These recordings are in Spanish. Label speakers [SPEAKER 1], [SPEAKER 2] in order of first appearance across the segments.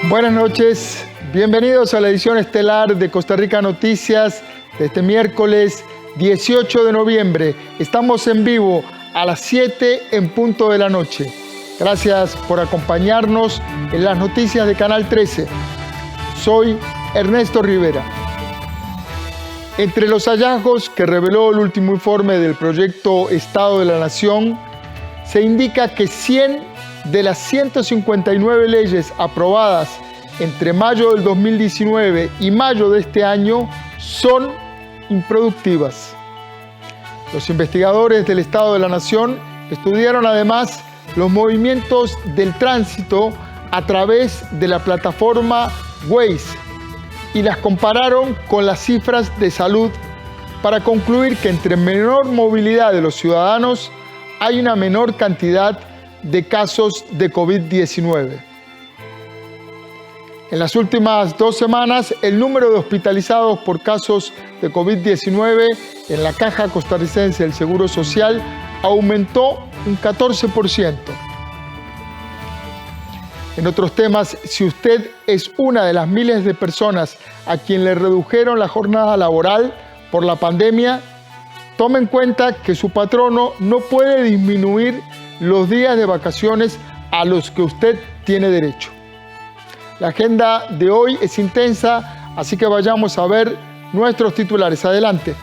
[SPEAKER 1] Buenas noches, bienvenidos a la edición estelar de Costa Rica Noticias de este miércoles 18 de noviembre. Estamos en vivo a las 7 en punto de la noche. Gracias por acompañarnos en las noticias de Canal 13. Soy Ernesto Rivera. Entre los hallazgos que reveló el último informe del proyecto Estado de la Nación, se indica que 100 de las 159 leyes aprobadas entre mayo del 2019 y mayo de este año son improductivas. Los investigadores del Estado de la Nación estudiaron además los movimientos del tránsito a través de la plataforma Waze y las compararon con las cifras de salud para concluir que entre menor movilidad de los ciudadanos hay una menor cantidad de casos de COVID-19. En las últimas 2 semanas, el número de hospitalizados por casos de COVID-19 en la Caja Costarricense del Seguro Social aumentó un 14%. En otros temas, si usted es una de las miles de personas a quien le redujeron la jornada laboral por la pandemia, tome en cuenta que su patrono no puede disminuir los días de vacaciones a los que usted tiene derecho. La agenda de hoy es intensa, así que vayamos a ver nuestros titulares. Adelante.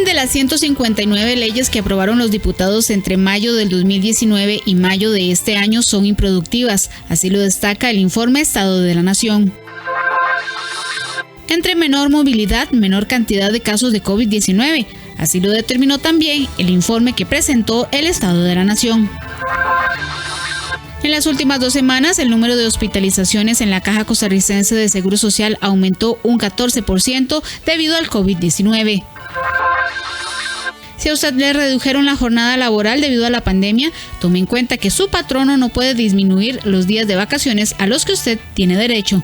[SPEAKER 2] De las 159 leyes que aprobaron los diputados entre mayo del 2019 y mayo de este año son improductivas, así lo destaca el informe Estado de la Nación. Entre menor movilidad, menor cantidad de casos de COVID-19, así lo determinó también el informe que presentó el Estado de la Nación. En las últimas 2 semanas, el número de hospitalizaciones en la Caja Costarricense de Seguro Social aumentó un 14% debido al COVID-19. Si a usted le redujeron la jornada laboral debido a la pandemia, tome en cuenta que su patrono no puede disminuir los días de vacaciones a los que usted tiene derecho.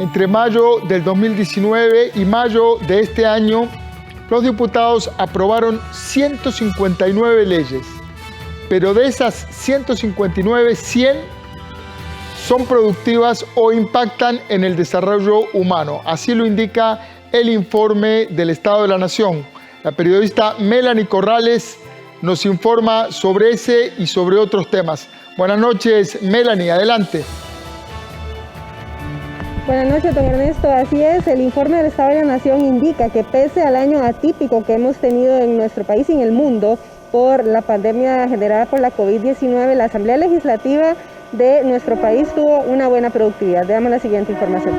[SPEAKER 1] Entre mayo del 2019 y mayo de este año, los diputados aprobaron 159 leyes, pero de esas 159, 100 son productivas o impactan en el desarrollo humano. Así lo indica el informe del Estado de la Nación. La periodista Melanie Corrales nos informa sobre ese y sobre otros temas. Buenas noches, Melanie, adelante.
[SPEAKER 3] Buenas noches, don Ernesto. Así es, el informe del Estado de la Nación indica que pese al año atípico que hemos tenido en nuestro país y en el mundo por la pandemia generada por la COVID-19, la Asamblea Legislativa de nuestro país tuvo una buena productividad. Veamos la siguiente información.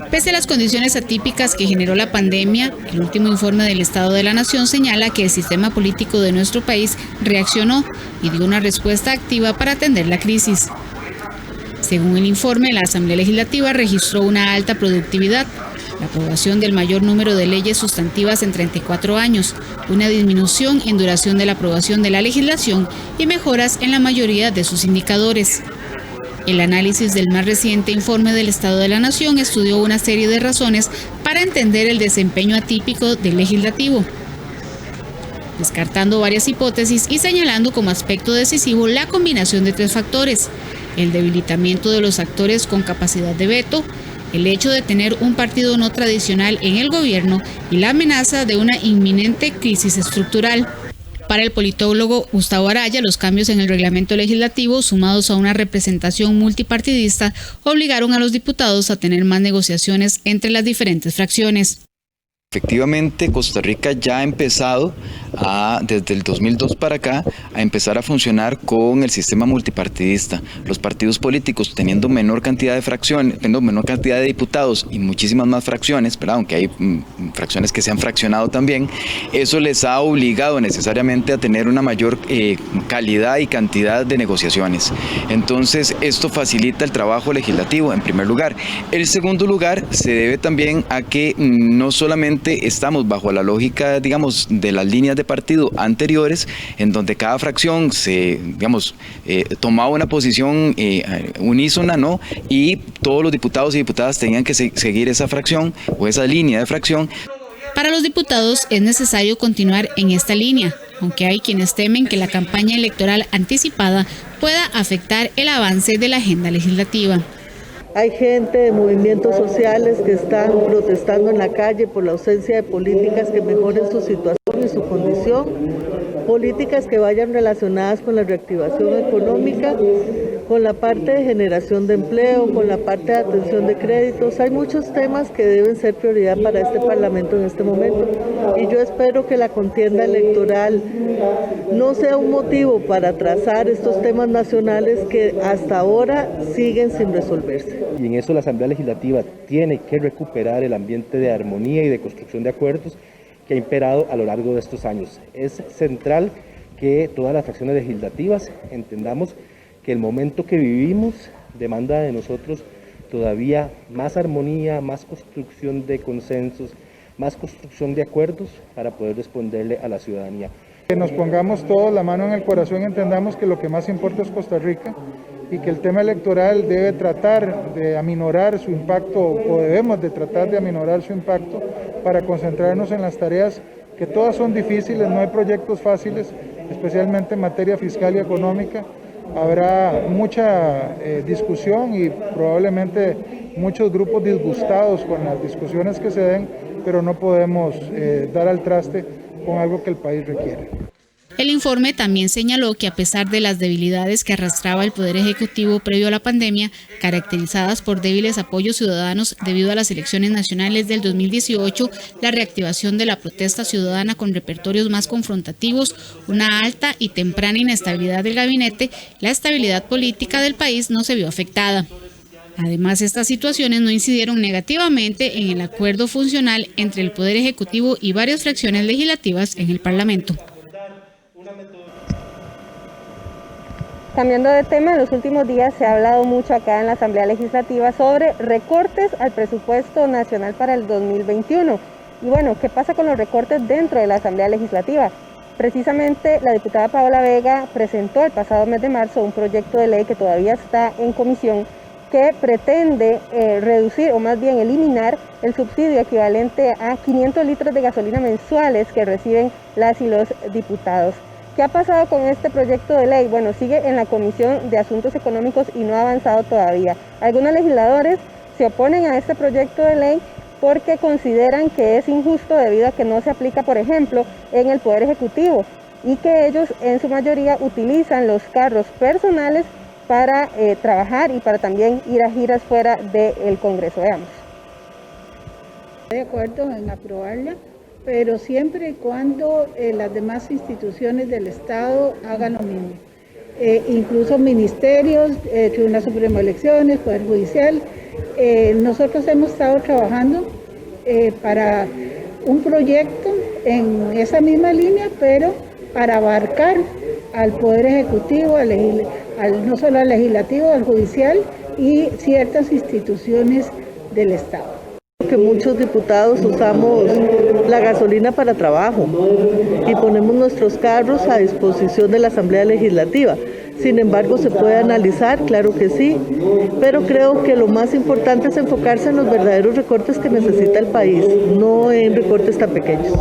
[SPEAKER 2] Pese a las condiciones atípicas que generó la pandemia, el último informe del Estado de la Nación señala que el sistema político de nuestro país reaccionó y dio una respuesta activa para atender la crisis. Según el informe, la Asamblea Legislativa registró una alta productividad, la aprobación del mayor número de leyes sustantivas en 34 años, una disminución en duración de la aprobación de la legislación y mejoras en la mayoría de sus indicadores. El análisis del más reciente informe del Estado de la Nación estudió una serie de razones para entender el desempeño atípico del legislativo, descartando varias hipótesis y señalando como aspecto decisivo la combinación de 3 factores: el debilitamiento de los actores con capacidad de veto, el hecho de tener un partido no tradicional en el gobierno y la amenaza de una inminente crisis estructural. Para el politólogo Gustavo Araya, los cambios en el reglamento legislativo, sumados a una representación multipartidista, obligaron a los diputados a tener más negociaciones entre las diferentes fracciones.
[SPEAKER 4] Efectivamente, Costa Rica ya ha empezado desde el 2002 para acá a empezar a funcionar con el sistema multipartidista. Los partidos políticos teniendo menor cantidad de fracciones, teniendo menor cantidad de diputados y muchísimas más fracciones, pero aunque hay fracciones que se han fraccionado también, eso les ha obligado necesariamente a tener una mayor calidad y cantidad de negociaciones. Entonces, esto facilita el trabajo legislativo en primer lugar. El segundo lugar se debe también a que no solamente nuevamente estamos bajo la lógica, digamos, de las líneas de partido anteriores, en donde cada fracción se, digamos, tomaba una posición unísona, ¿no? Y todos los diputados y diputadas tenían que seguir esa fracción o esa línea de fracción.
[SPEAKER 2] Para los diputados es necesario continuar en esta línea, aunque hay quienes temen que la campaña electoral anticipada pueda afectar el avance de la agenda legislativa.
[SPEAKER 5] Hay gente de movimientos sociales que están protestando en la calle por la ausencia de políticas que mejoren su situación y su condición, políticas que vayan relacionadas con la reactivación económica, con la parte de generación de empleo, con la parte de atención de créditos. Hay muchos temas que deben ser prioridad para este Parlamento en este momento y yo espero que la contienda electoral no sea un motivo para atrasar estos temas nacionales que hasta ahora siguen sin resolverse.
[SPEAKER 6] Y en eso la Asamblea Legislativa tiene que recuperar el ambiente de armonía y de construcción de acuerdos que ha imperado a lo largo de estos años. Es central que todas las fracciones legislativas entendamos que el momento que vivimos demanda de nosotros todavía más armonía, más construcción de consensos, más construcción de acuerdos para poder responderle a la ciudadanía.
[SPEAKER 1] Que nos pongamos todos la mano en el corazón y entendamos que lo que más importa es Costa Rica y que el tema electoral debe tratar de aminorar su impacto, o debemos de tratar de aminorar su impacto para concentrarnos en las tareas que todas son difíciles, no hay proyectos fáciles, especialmente en materia fiscal y económica. Habrá mucha discusión y probablemente muchos grupos disgustados con las discusiones que se den, pero no podemos dar al traste con algo que el país requiere.
[SPEAKER 2] El informe también señaló que a pesar de las debilidades que arrastraba el Poder Ejecutivo previo a la pandemia, caracterizadas por débiles apoyos ciudadanos debido a las elecciones nacionales del 2018, la reactivación de la protesta ciudadana con repertorios más confrontativos, una alta y temprana inestabilidad del gabinete, la estabilidad política del país no se vio afectada. Además, estas situaciones no incidieron negativamente en el acuerdo funcional entre el Poder Ejecutivo y varias fracciones legislativas en el Parlamento.
[SPEAKER 3] Cambiando de tema, en los últimos días se ha hablado mucho acá en la Asamblea Legislativa sobre recortes al presupuesto nacional para el 2021. Y bueno, ¿qué pasa con los recortes dentro de la Asamblea Legislativa? Precisamente la diputada Paola Vega presentó el pasado mes de marzo un proyecto de ley que todavía está en comisión que pretende reducir o más bien eliminar el subsidio equivalente a 500 litros de gasolina mensuales que reciben las y los diputados. ¿Qué ha pasado con este proyecto de ley? Bueno, sigue en la Comisión de Asuntos Económicos y no ha avanzado todavía. Algunos legisladores se oponen a este proyecto de ley porque consideran que es injusto debido a que no se aplica, por ejemplo, en el Poder Ejecutivo y que ellos en su mayoría utilizan los carros personales para trabajar y para también ir a giras fuera del Congreso. Veamos.
[SPEAKER 7] De acuerdo en aprobarla, pero siempre y cuando las demás instituciones del Estado hagan lo mismo. Incluso ministerios, Tribunal Supremo de Elecciones, Poder Judicial. Nosotros hemos estado trabajando para un proyecto en esa misma línea, pero para abarcar al Poder Ejecutivo, no solo al Legislativo, al Judicial y ciertas instituciones del Estado.
[SPEAKER 5] Que muchos diputados usamos la gasolina para trabajo y ponemos nuestros carros a disposición de la Asamblea Legislativa. Sin embargo, se puede analizar, claro que sí, pero creo que lo más importante es enfocarse en los verdaderos recortes que necesita el país, no en recortes tan pequeños.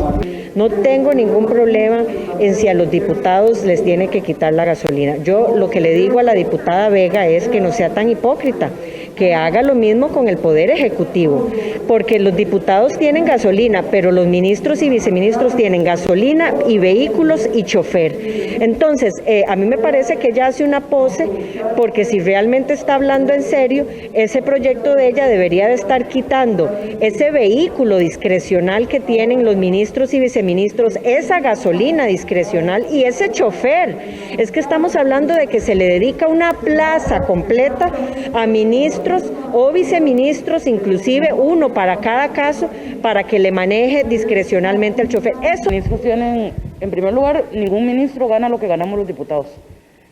[SPEAKER 8] No tengo ningún problema en si a los diputados les tiene que quitar la gasolina. Yo lo que le digo a la diputada Vega es que no sea tan hipócrita, que haga lo mismo con el Poder Ejecutivo, porque los diputados tienen gasolina, pero los ministros y viceministros tienen gasolina y vehículos y chofer. Entonces, a mí me parece que ella hace una pose, porque si realmente está hablando en serio, ese proyecto de ella debería de estar quitando ese vehículo discrecional que tienen los ministros y viceministros, esa gasolina discrecional y ese chofer. Es que estamos hablando de que se le dedica una plaza completa a ministros o viceministros, inclusive uno para cada caso, para que le maneje discrecionalmente el chofer. Eso.
[SPEAKER 9] Los ministros tienen, en primer lugar, ningún ministro gana lo que ganamos los diputados.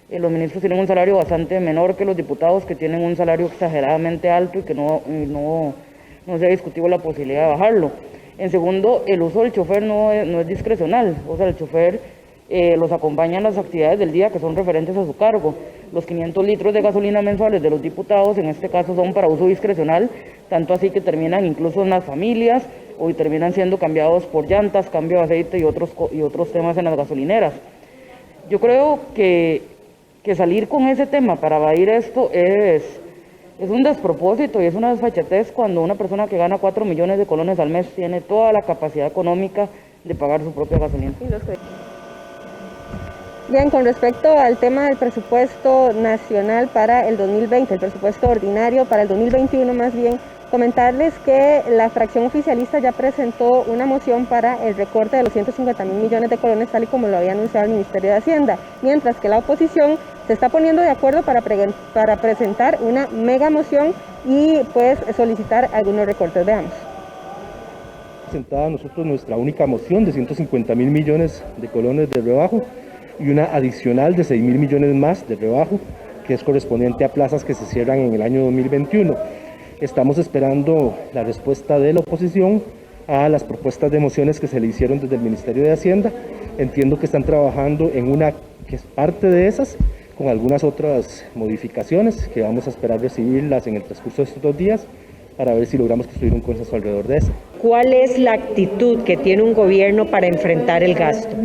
[SPEAKER 9] Los ministros tienen un salario bastante menor que los diputados, que tienen un salario exageradamente alto y que no se ha discutido la posibilidad de bajarlo. En segundo, el uso del chofer no es discrecional, o sea, el chofer los acompaña en las actividades del día que son referentes a su cargo. Los 500 litros de gasolina mensuales de los diputados en este caso son para uso discrecional, tanto así que terminan incluso en las familias o terminan siendo cambiados por llantas, cambio de aceite y otros temas en las gasolineras. Yo creo que salir con ese tema para evadir esto es un despropósito y es una desfachatez cuando una persona que gana 4 millones de colones al mes tiene toda la capacidad económica de pagar su propia gasolina.
[SPEAKER 3] Bien, con respecto al tema del presupuesto nacional para el 2020, el presupuesto ordinario para el 2021 más bien, comentarles que la fracción oficialista ya presentó una moción para el recorte de los 150.000 millones de colones, tal y como lo había anunciado el Ministerio de Hacienda, mientras que la oposición se está poniendo de acuerdo para presentar una mega moción y pues solicitar algunos recortes. Veamos.
[SPEAKER 6] Presentada nosotros nuestra única moción de 150.000 millones de colones de rebajo y una adicional de 6.000 millones más de rebajo, que es correspondiente a plazas que se cierran en el año 2021. Estamos esperando la respuesta de la oposición a las propuestas de mociones que se le hicieron desde el Ministerio de Hacienda. Entiendo que están trabajando en una que es parte de esas, con algunas otras modificaciones que vamos a esperar recibirlas en el transcurso de estos 2 días para ver si logramos construir un consenso alrededor de eso.
[SPEAKER 8] ¿Cuál es la actitud que tiene un gobierno para enfrentar el gasto?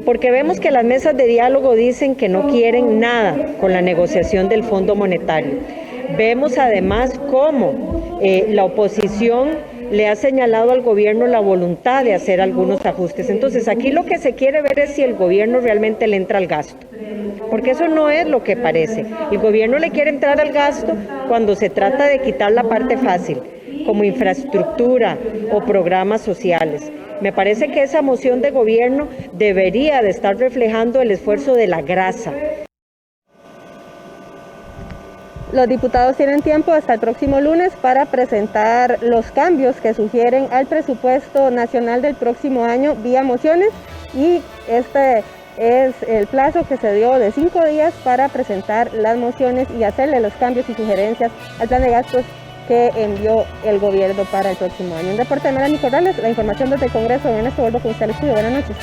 [SPEAKER 8] Porque vemos que las mesas de diálogo dicen que no quieren nada con la negociación del Fondo Monetario. Vemos además cómo la oposición le ha señalado al gobierno la voluntad de hacer algunos ajustes. Entonces aquí lo que se quiere ver es si el gobierno realmente le entra al gasto, porque eso no es lo que parece. El gobierno le quiere entrar al gasto cuando se trata de quitar la parte fácil, como infraestructura o programas sociales. Me parece que esa moción de gobierno debería de estar reflejando el esfuerzo de la grasa.
[SPEAKER 3] Los diputados tienen tiempo hasta el próximo lunes para presentar los cambios que sugieren al presupuesto nacional del próximo año vía mociones, y este es el plazo que se dio de 5 días para presentar las mociones y hacerle los cambios y sugerencias al plan de gastos que envió el gobierno para el próximo año. En reporte de Melanie Corrales, la información desde el Congreso. En esto vuelvo con usted al estudio. Buenas noches.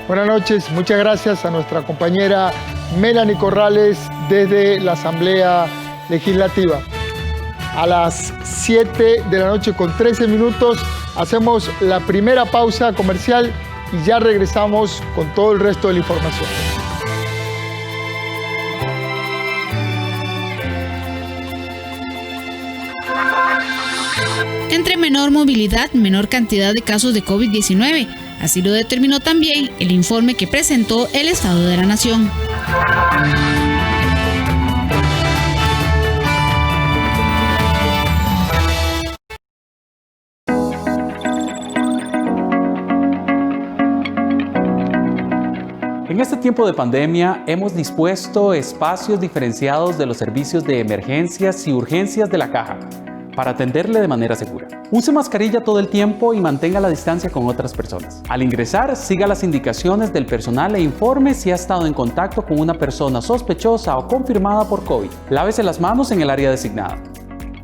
[SPEAKER 1] Buenas noches, muchas gracias a nuestra compañera Melanie Corrales desde la Asamblea Legislativa. A las 7 de la noche con 13 minutos hacemos la primera pausa comercial y ya regresamos con todo el resto de la información.
[SPEAKER 2] Entre menor movilidad, menor cantidad de casos de COVID-19. Así lo determinó también el informe que presentó el Estado de la Nación.
[SPEAKER 10] En este tiempo de pandemia hemos dispuesto espacios diferenciados de los servicios de emergencias y urgencias de la Caja para atenderle de manera segura. Use mascarilla todo el tiempo y mantenga la distancia con otras personas. Al ingresar, siga las indicaciones del personal e informe si ha estado en contacto con una persona sospechosa o confirmada por COVID. Lávese las manos en el área designada.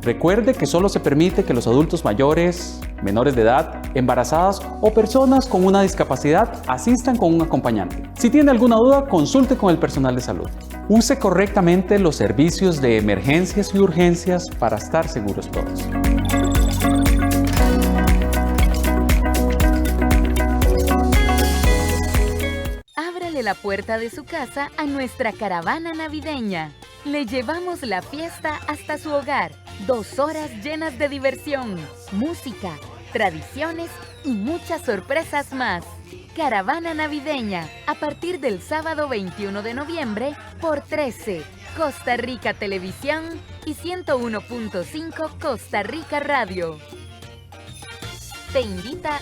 [SPEAKER 10] Recuerde que solo se permite que los adultos mayores, menores de edad, embarazadas o personas con una discapacidad asistan con un acompañante. Si tiene alguna duda, consulte con el personal de salud. Use correctamente los servicios de emergencias y urgencias para estar seguros todos.
[SPEAKER 11] Ábrale la puerta de su casa a nuestra caravana navideña. Le llevamos la fiesta hasta su hogar. 2 horas llenas de diversión, música, tradiciones y muchas sorpresas más. Caravana navideña, a partir del sábado 21 de noviembre por 13, Costa Rica Televisión y 101.5 Costa Rica Radio. Te invita.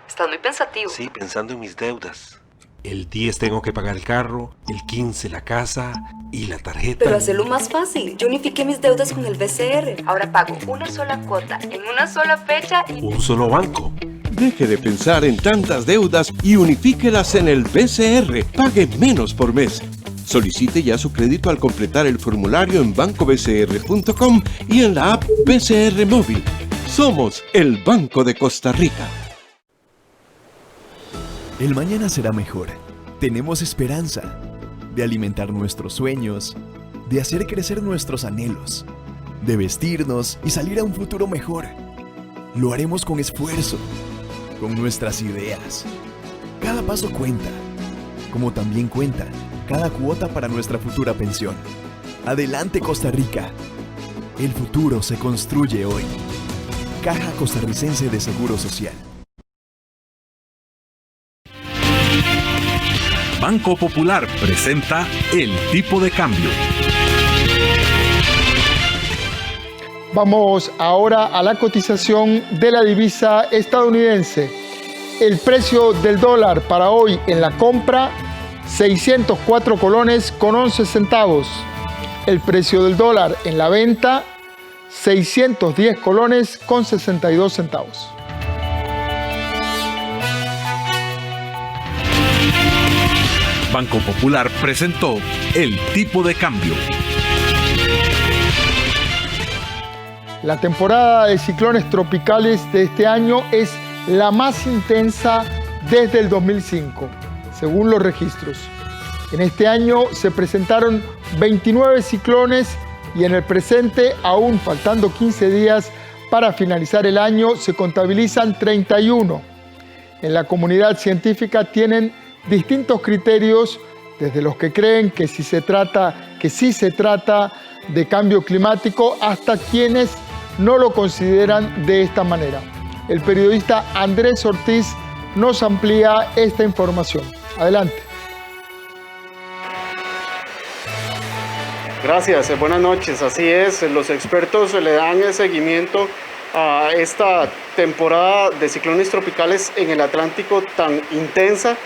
[SPEAKER 12] Estás muy pensativo.
[SPEAKER 13] Sí, pensando en mis deudas. El 10 tengo que pagar el carro, el 15 la casa y la tarjeta.
[SPEAKER 12] Pero hacerlo más fácil. Yo unifiqué mis deudas con el BCR. Ahora pago una sola cuota en una sola fecha y...
[SPEAKER 13] un solo banco.
[SPEAKER 14] Deje de pensar en tantas deudas y unifíquelas en el BCR. Pague menos por mes. Solicite ya su crédito al completar el formulario en bancobcr.com y en la app BCR Móvil. Somos el Banco de Costa Rica.
[SPEAKER 15] El mañana será mejor. Tenemos esperanza de alimentar nuestros sueños, de hacer crecer nuestros anhelos, de vestirnos y salir a un futuro mejor. Lo haremos con esfuerzo, con nuestras ideas. Cada paso cuenta, como también cuenta cada cuota para nuestra futura pensión. Adelante, Costa Rica. El futuro se construye hoy. Caja Costarricense de Seguro Social.
[SPEAKER 16] Banco Popular presenta el tipo de cambio.
[SPEAKER 1] Vamos ahora a la cotización de la divisa estadounidense. El precio del dólar para hoy en la compra, 604 colones con 11 centavos. El precio del dólar en la venta, 610 colones con 62 centavos.
[SPEAKER 16] Banco Popular presentó el tipo de cambio.
[SPEAKER 1] La temporada de ciclones tropicales de este año es la más intensa desde el 2005, según los registros. En este año se presentaron 29 ciclones y en el presente, aún faltando 15 días para finalizar el año, se contabilizan 31. En la comunidad científica tienen distintos criterios, desde los que creen que sí se trata de cambio climático hasta quienes no lo consideran de esta manera. El periodista Andrés Ortiz nos amplía esta información. Adelante.
[SPEAKER 17] Gracias, buenas noches. Así es, los expertos le dan seguimiento a esta temporada de ciclones tropicales en el Atlántico tan intensa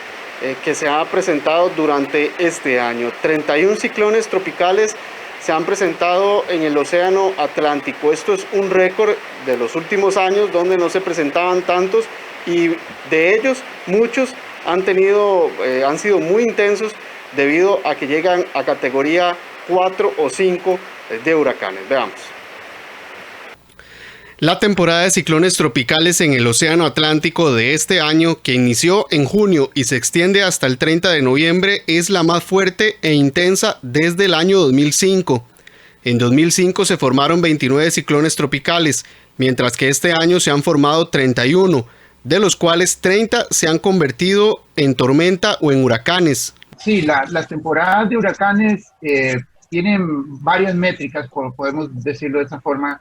[SPEAKER 17] que se ha presentado durante este año. 31 ciclones tropicales se han presentado en el Océano Atlántico. Esto es un récord de los últimos años donde no se presentaban tantos y de ellos muchos han sido muy intensos debido a que llegan a categoría 4 o 5 de huracanes. Veamos.
[SPEAKER 18] La temporada de ciclones tropicales en el Océano Atlántico de este año, que inició en junio y se extiende hasta el 30 de noviembre, es la más fuerte e intensa desde el año 2005. En 2005 se formaron 29 ciclones tropicales, mientras que este año se han formado 31, de los cuales 30 se han convertido en tormenta o en huracanes.
[SPEAKER 19] Sí, las temporadas de huracanes tienen varias métricas, podemos decirlo de esa forma,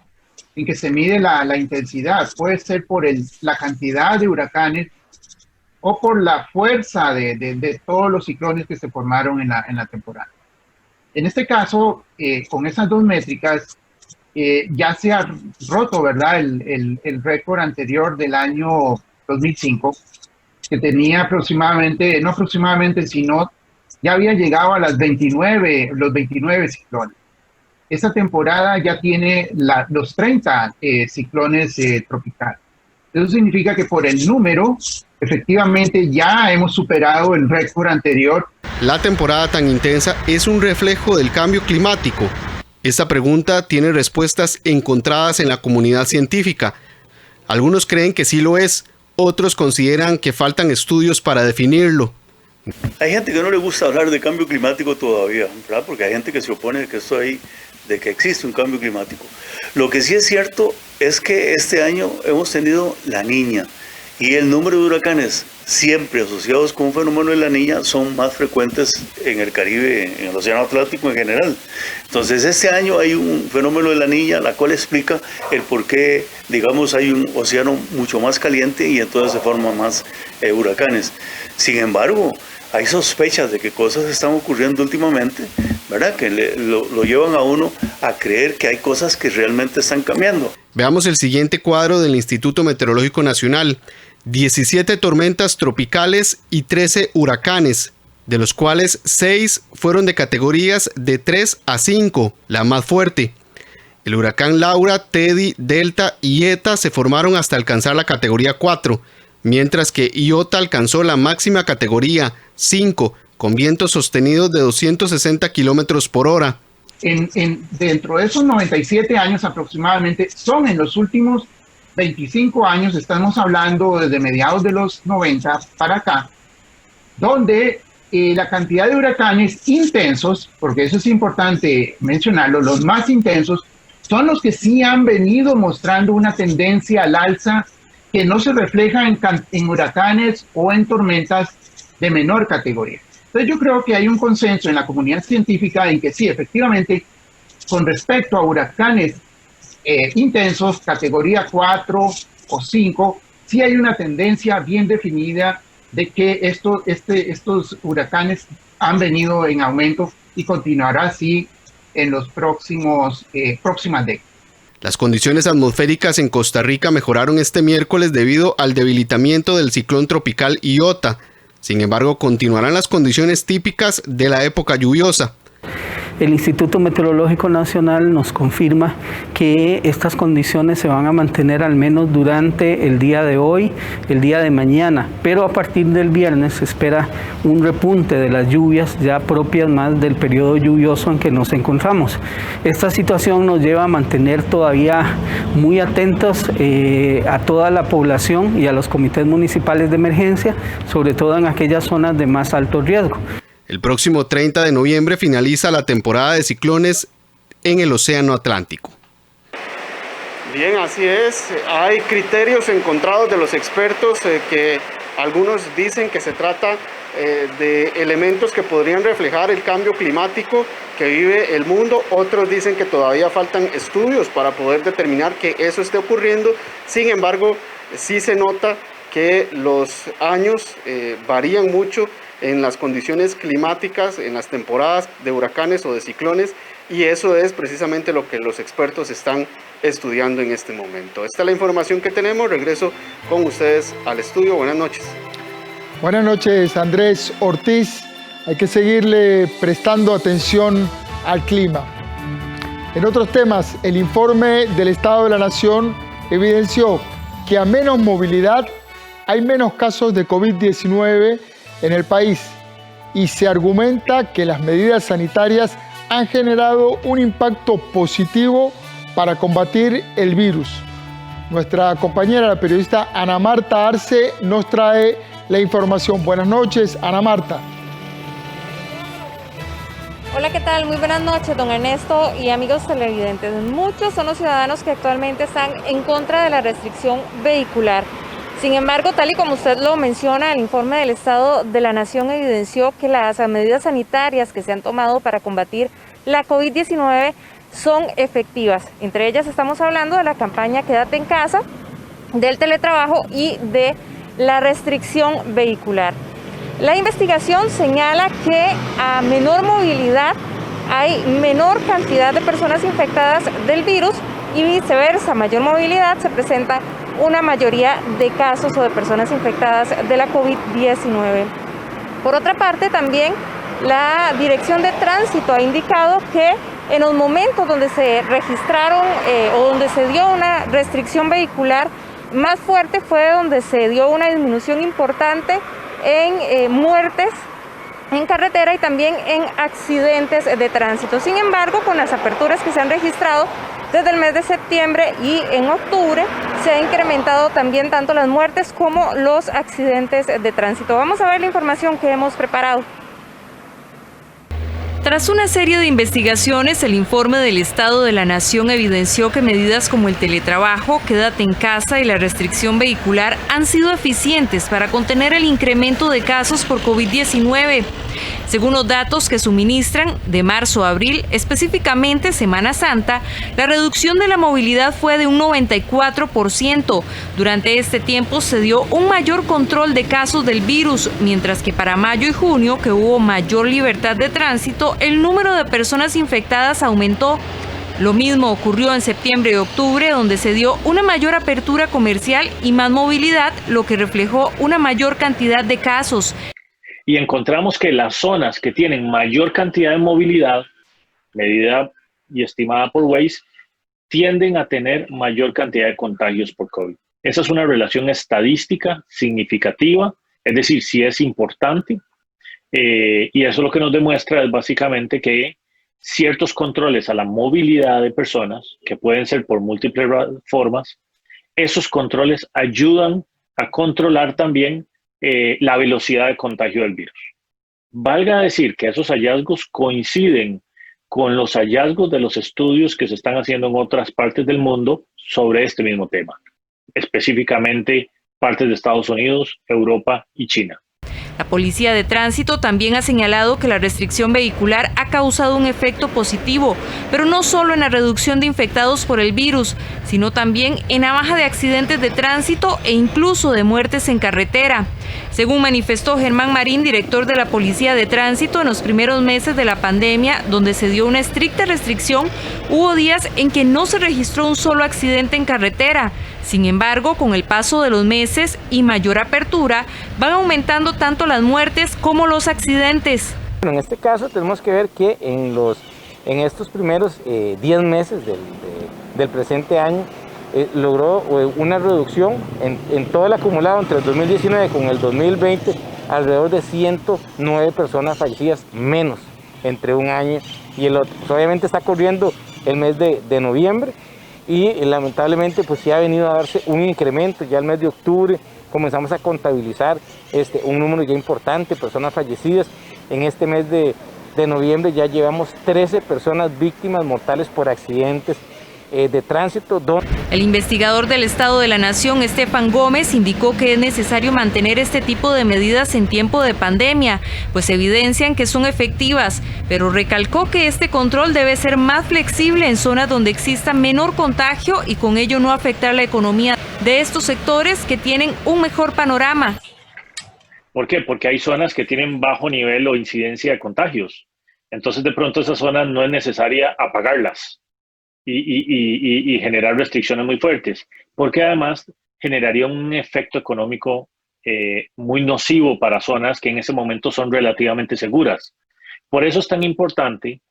[SPEAKER 19] en que se mide la intensidad. Puede ser por la cantidad de huracanes o por la fuerza de todos los ciclones que se formaron en la temporada. En este caso, con esas dos métricas, ya se ha roto, ¿verdad?, el récord anterior del año 2005, que tenía sino ya había llegado a los 29 ciclones. Esta temporada ya tiene los 30 ciclones tropicales. Eso significa que por el número, efectivamente ya hemos superado el récord anterior.
[SPEAKER 18] La temporada tan intensa es un reflejo del cambio climático. Esta pregunta tiene respuestas encontradas en la comunidad científica. Algunos creen que sí lo es, otros consideran que faltan estudios para definirlo.
[SPEAKER 20] Hay gente que no le gusta hablar de cambio climático todavía, ¿verdad? Porque hay gente que se opone de que existe un cambio climático. Lo que sí es cierto es que este año hemos tenido la Niña y el número de huracanes siempre asociados con un fenómeno de la Niña son más frecuentes en el Caribe, en el Océano Atlántico en general. Entonces este año hay un fenómeno de la Niña, la cual explica el por qué, digamos, hay un océano mucho más caliente y entonces se forman más huracanes. Sin embargo, hay sospechas de que cosas están ocurriendo últimamente, ¿verdad?, que lo llevan a uno a creer que hay cosas que realmente están cambiando.
[SPEAKER 18] Veamos el siguiente cuadro del Instituto Meteorológico Nacional. 17 tormentas tropicales y 13 huracanes, de los cuales 6 fueron de categorías de 3 a 5, la más fuerte. El huracán Laura, Teddy, Delta y Eta se formaron hasta alcanzar la categoría 4, mientras que Iota alcanzó la máxima categoría 5, con vientos sostenidos de 260 kilómetros por hora.
[SPEAKER 19] Dentro de esos 97 años aproximadamente, son en los últimos 25 años, estamos hablando desde mediados de los 90 para acá, donde la cantidad de huracanes intensos, porque eso es importante mencionarlo, los más intensos, son los que sí han venido mostrando una tendencia al alza que no se refleja en huracanes o en tormentas de menor categoría. Entonces yo creo que hay un consenso en la comunidad científica en que sí, efectivamente, con respecto a huracanes intensos, categoría 4 o 5, sí hay una tendencia bien definida de que estos huracanes han venido en aumento y continuará así en los próximas décadas.
[SPEAKER 18] Las condiciones atmosféricas en Costa Rica mejoraron este miércoles debido al debilitamiento del ciclón tropical Iota. Sin embargo, continuarán las condiciones típicas de la época lluviosa.
[SPEAKER 21] El Instituto Meteorológico Nacional nos confirma que estas condiciones se van a mantener al menos durante el día de hoy, el día de mañana, pero a partir del viernes se espera un repunte de las lluvias ya propias más del periodo lluvioso en que nos encontramos. Esta situación nos lleva a mantener todavía muy atentos a toda la población y a los comités municipales de emergencia, sobre todo en aquellas zonas de más alto riesgo.
[SPEAKER 18] El próximo 30 de noviembre finaliza la temporada de ciclones en el Océano Atlántico.
[SPEAKER 17] Bien, así es. Hay criterios encontrados de los expertos que algunos dicen que se trata de elementos que podrían reflejar el cambio climático que vive el mundo. Otros dicen que todavía faltan estudios para poder determinar que eso esté ocurriendo. Sin embargo, sí se nota que los años varían mucho en las condiciones climáticas, en las temporadas de huracanes o de ciclones, y eso es precisamente lo que los expertos están estudiando en este momento. Esta es la información que tenemos. Regreso con ustedes al estudio. Buenas noches.
[SPEAKER 1] Buenas noches, Andrés Ortiz. Hay que seguirle prestando atención al clima. En otros temas, el informe del Estado de la Nación evidenció que a menos movilidad hay menos casos de COVID-19 en el país y se argumenta que las medidas sanitarias han generado un impacto positivo para combatir el virus. Nuestra compañera, la periodista Ana Marta Arce, nos trae la información. Buenas noches, Ana Marta.
[SPEAKER 22] Hola, ¿qué tal? Muy buenas noches, don Ernesto y amigos televidentes. Muchos son los ciudadanos que actualmente están en contra de la restricción vehicular. Sin embargo, tal y como usted lo menciona, el informe del Estado de la Nación evidenció que las medidas sanitarias que se han tomado para combatir la COVID-19 son efectivas. Entre ellas estamos hablando de la campaña Quédate en casa, del teletrabajo y de la restricción vehicular. La investigación señala que a menor movilidad hay menor cantidad de personas infectadas del virus y viceversa, mayor movilidad se presenta una mayoría de casos o de personas infectadas de la COVID-19. Por otra parte, también la Dirección de Tránsito ha indicado que en los momentos donde se registraron o donde se dio una restricción vehicular más fuerte fue donde se dio una disminución importante en muertes en carretera y también en accidentes de tránsito. Sin embargo, con las aperturas que se han registrado desde el mes de septiembre y en octubre, se ha incrementado también tanto las muertes como los accidentes de tránsito. Vamos a ver la información que hemos preparado.
[SPEAKER 23] Tras una serie de investigaciones, el informe del Estado de la Nación evidenció que medidas como el teletrabajo, quédate en casa y la restricción vehicular han sido eficientes para contener el incremento de casos por COVID-19. Según los datos que suministran, de marzo a abril, específicamente Semana Santa, la reducción de la movilidad fue de un 94%. Durante este tiempo se dio un mayor control de casos del virus, mientras que para mayo y junio, que hubo mayor libertad de tránsito, el número de personas infectadas aumentó. Lo mismo ocurrió en septiembre y octubre, donde se dio una mayor apertura comercial y más movilidad, lo que reflejó una mayor cantidad de casos.
[SPEAKER 24] Y encontramos que las zonas que tienen mayor cantidad de movilidad, medida y estimada por Waze, tienden a tener mayor cantidad de contagios por COVID. Esa es una relación estadística significativa, es decir, sí es importante. Y eso lo que nos demuestra es básicamente que ciertos controles a la movilidad de personas, que pueden ser por múltiples formas, esos controles ayudan a controlar también la velocidad de contagio del virus. Valga decir que esos hallazgos coinciden con los hallazgos de los estudios que se están haciendo en otras partes del mundo sobre este mismo tema, específicamente partes de Estados Unidos, Europa y China.
[SPEAKER 23] La Policía de Tránsito también ha señalado que la restricción vehicular ha causado un efecto positivo, pero no solo en la reducción de infectados por el virus, sino también en la baja de accidentes de tránsito e incluso de muertes en carretera. Según manifestó Germán Marín, director de la Policía de Tránsito, en los primeros meses de la pandemia, donde se dio una estricta restricción, hubo días en que no se registró un solo accidente en carretera. Sin embargo, con el paso de los meses y mayor apertura, van aumentando tanto las muertes como los accidentes.
[SPEAKER 4] En este caso tenemos que ver que en estos primeros 10 meses del presente año logró una reducción en todo el acumulado entre el 2019 con el 2020, alrededor de 109 personas fallecidas menos entre un año y el otro. Pues obviamente está corriendo el mes de noviembre y lamentablemente pues sí ha venido a darse un incremento. Ya el mes de octubre comenzamos a contabilizar un número ya importante de personas fallecidas. En este mes de noviembre ya llevamos 13 personas víctimas mortales por accidentes de tránsito.
[SPEAKER 23] El investigador del Estado de la Nación, Estefan Gómez, indicó que es necesario mantener este tipo de medidas en tiempo de pandemia, pues evidencian que son efectivas, pero recalcó que este control debe ser más flexible en zonas donde exista menor contagio y con ello no afectar la economía de estos sectores que tienen un mejor panorama.
[SPEAKER 24] ¿Por qué? Porque hay zonas que tienen bajo nivel o incidencia de contagios. Entonces, de pronto, esas zonas no es necesaria apagarlas y generar restricciones muy fuertes, porque además generaría un efecto económico muy nocivo para zonas que en ese momento son relativamente seguras. Por eso es tan importante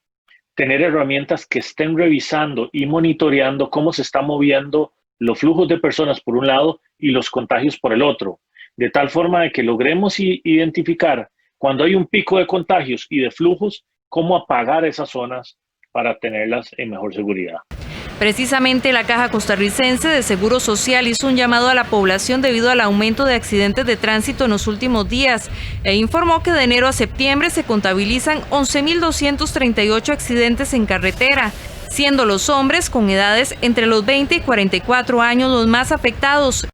[SPEAKER 24] tener herramientas que estén revisando y monitoreando cómo se están moviendo los flujos de personas por un lado y los contagios por el otro, de tal forma de que logremos identificar cuando hay un pico de contagios y de flujos, cómo apagar esas zonas para tenerlas en mejor seguridad.
[SPEAKER 23] Precisamente la Caja Costarricense de Seguro Social hizo un llamado a la población debido al aumento de accidentes de tránsito en los últimos días e informó que de enero a septiembre se contabilizan 11.238 accidentes en carretera, siendo los hombres con edades entre los 20 y 44 años los más afectados.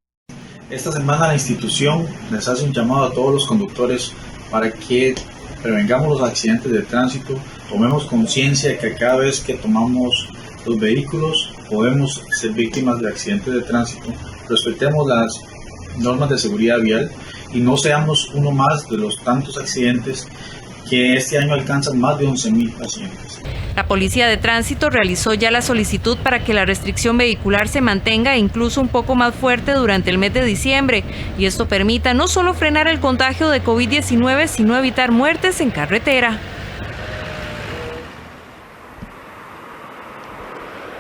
[SPEAKER 5] Esta semana la institución les hace un llamado a todos los conductores para que prevengamos los accidentes de tránsito, tomemos conciencia de que cada vez que tomamos los vehículos podemos ser víctimas de accidentes de tránsito, respetemos las normas de seguridad vial y no seamos uno más de los tantos accidentes que este año alcanzan más de 11.000 accidentes.
[SPEAKER 23] La Policía de Tránsito realizó ya la solicitud para que la restricción vehicular se mantenga incluso un poco más fuerte durante el mes de diciembre y esto permita no solo frenar el contagio de COVID-19, sino evitar muertes en carretera.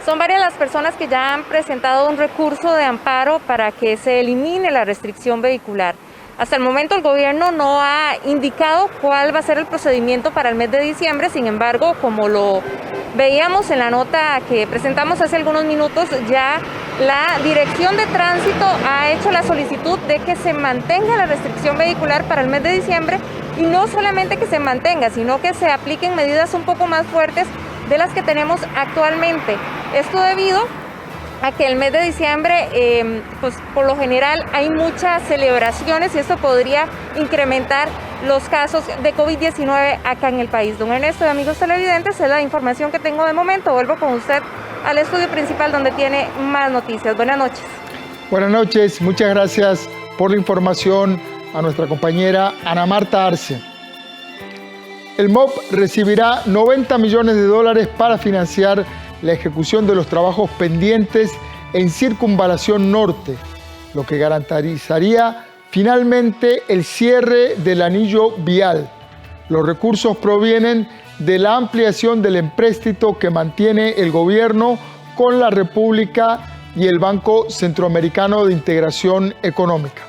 [SPEAKER 22] Son varias las personas que ya han presentado un recurso de amparo para que se elimine la restricción vehicular. Hasta el momento el gobierno no ha indicado cuál va a ser el procedimiento para el mes de diciembre, sin embargo, como lo veíamos en la nota que presentamos hace algunos minutos, ya la Dirección de Tránsito ha hecho la solicitud de que se mantenga la restricción vehicular para el mes de diciembre y no solamente que se mantenga, sino que se apliquen medidas un poco más fuertes de las que tenemos actualmente. Esto debido a que el mes de diciembre, pues por lo general hay muchas celebraciones y esto podría incrementar los casos de COVID-19 acá en el país. Don Ernesto y amigos televidentes, es la información que tengo de momento. Vuelvo con usted al estudio principal donde tiene más noticias. Buenas noches.
[SPEAKER 1] Buenas noches, muchas gracias por la información a nuestra compañera Ana Marta Arce. El MOP recibirá $90 millones para financiar la ejecución de los trabajos pendientes en Circunvalación Norte, lo que garantizaría finalmente el cierre del anillo vial. Los recursos provienen de la ampliación del empréstito que mantiene el gobierno con la República y el Banco Centroamericano de Integración Económica.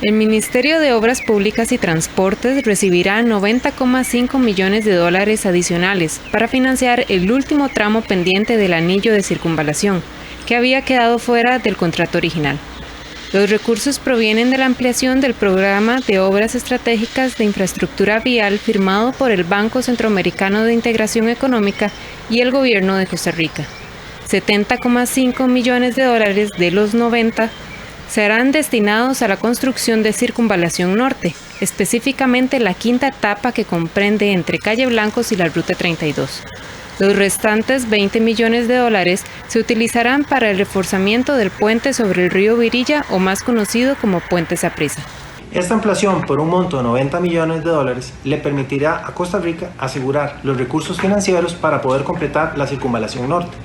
[SPEAKER 23] El Ministerio de Obras Públicas y Transportes recibirá $90,5 millones adicionales para financiar el último tramo pendiente del anillo de circunvalación, que había quedado fuera del contrato original. Los recursos provienen de la ampliación del Programa de Obras Estratégicas de Infraestructura Vial firmado por el Banco Centroamericano de Integración Económica y el Gobierno de Costa Rica. $70,5 millones de los 90 serán destinados a la construcción de Circunvalación Norte, específicamente la quinta etapa que comprende entre Calle Blancos y la Ruta 32. Los restantes $20 millones se utilizarán para el reforzamiento del puente sobre el río Virilla, o más conocido como Puente Saprissa.
[SPEAKER 6] Esta ampliación por un monto de $90 millones le permitirá a Costa Rica asegurar los recursos financieros para poder completar la Circunvalación Norte,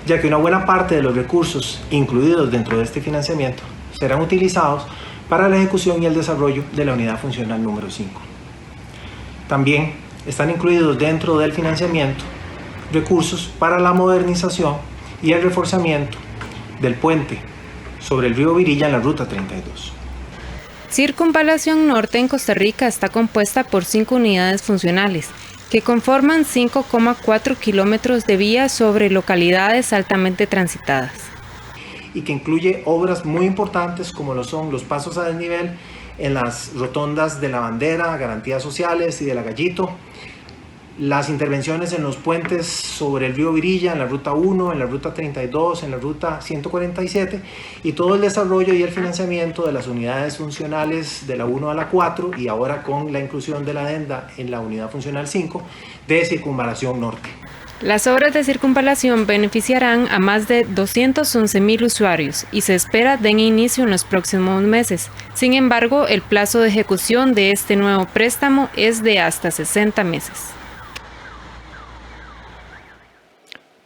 [SPEAKER 6] ya que una buena parte de los recursos incluidos dentro de este financiamiento serán utilizados para la ejecución y el desarrollo de la unidad funcional número 5. También están incluidos dentro del financiamiento recursos para la modernización y el reforzamiento del puente sobre el río Virilla en la Ruta 32.
[SPEAKER 23] Circunvalación Norte en Costa Rica está compuesta por 5 unidades funcionales, que conforman 5,4 kilómetros de vía sobre localidades altamente transitadas.
[SPEAKER 6] Y que incluye obras muy importantes como lo son los pasos a desnivel en las rotondas de la Bandera, Garantías Sociales y de la Gallito, las intervenciones en los puentes sobre el río Virilla, en la Ruta 1, en la Ruta 32, en la Ruta 147 y todo el desarrollo y el financiamiento de las unidades funcionales de la 1 a la 4 y ahora con la inclusión de la adenda en la unidad funcional 5 de Circunvalación Norte.
[SPEAKER 23] Las obras de circunvalación beneficiarán a más de 211,000 usuarios y se espera den inicio en los próximos meses. Sin embargo, el plazo de ejecución de este nuevo préstamo es de hasta 60 meses.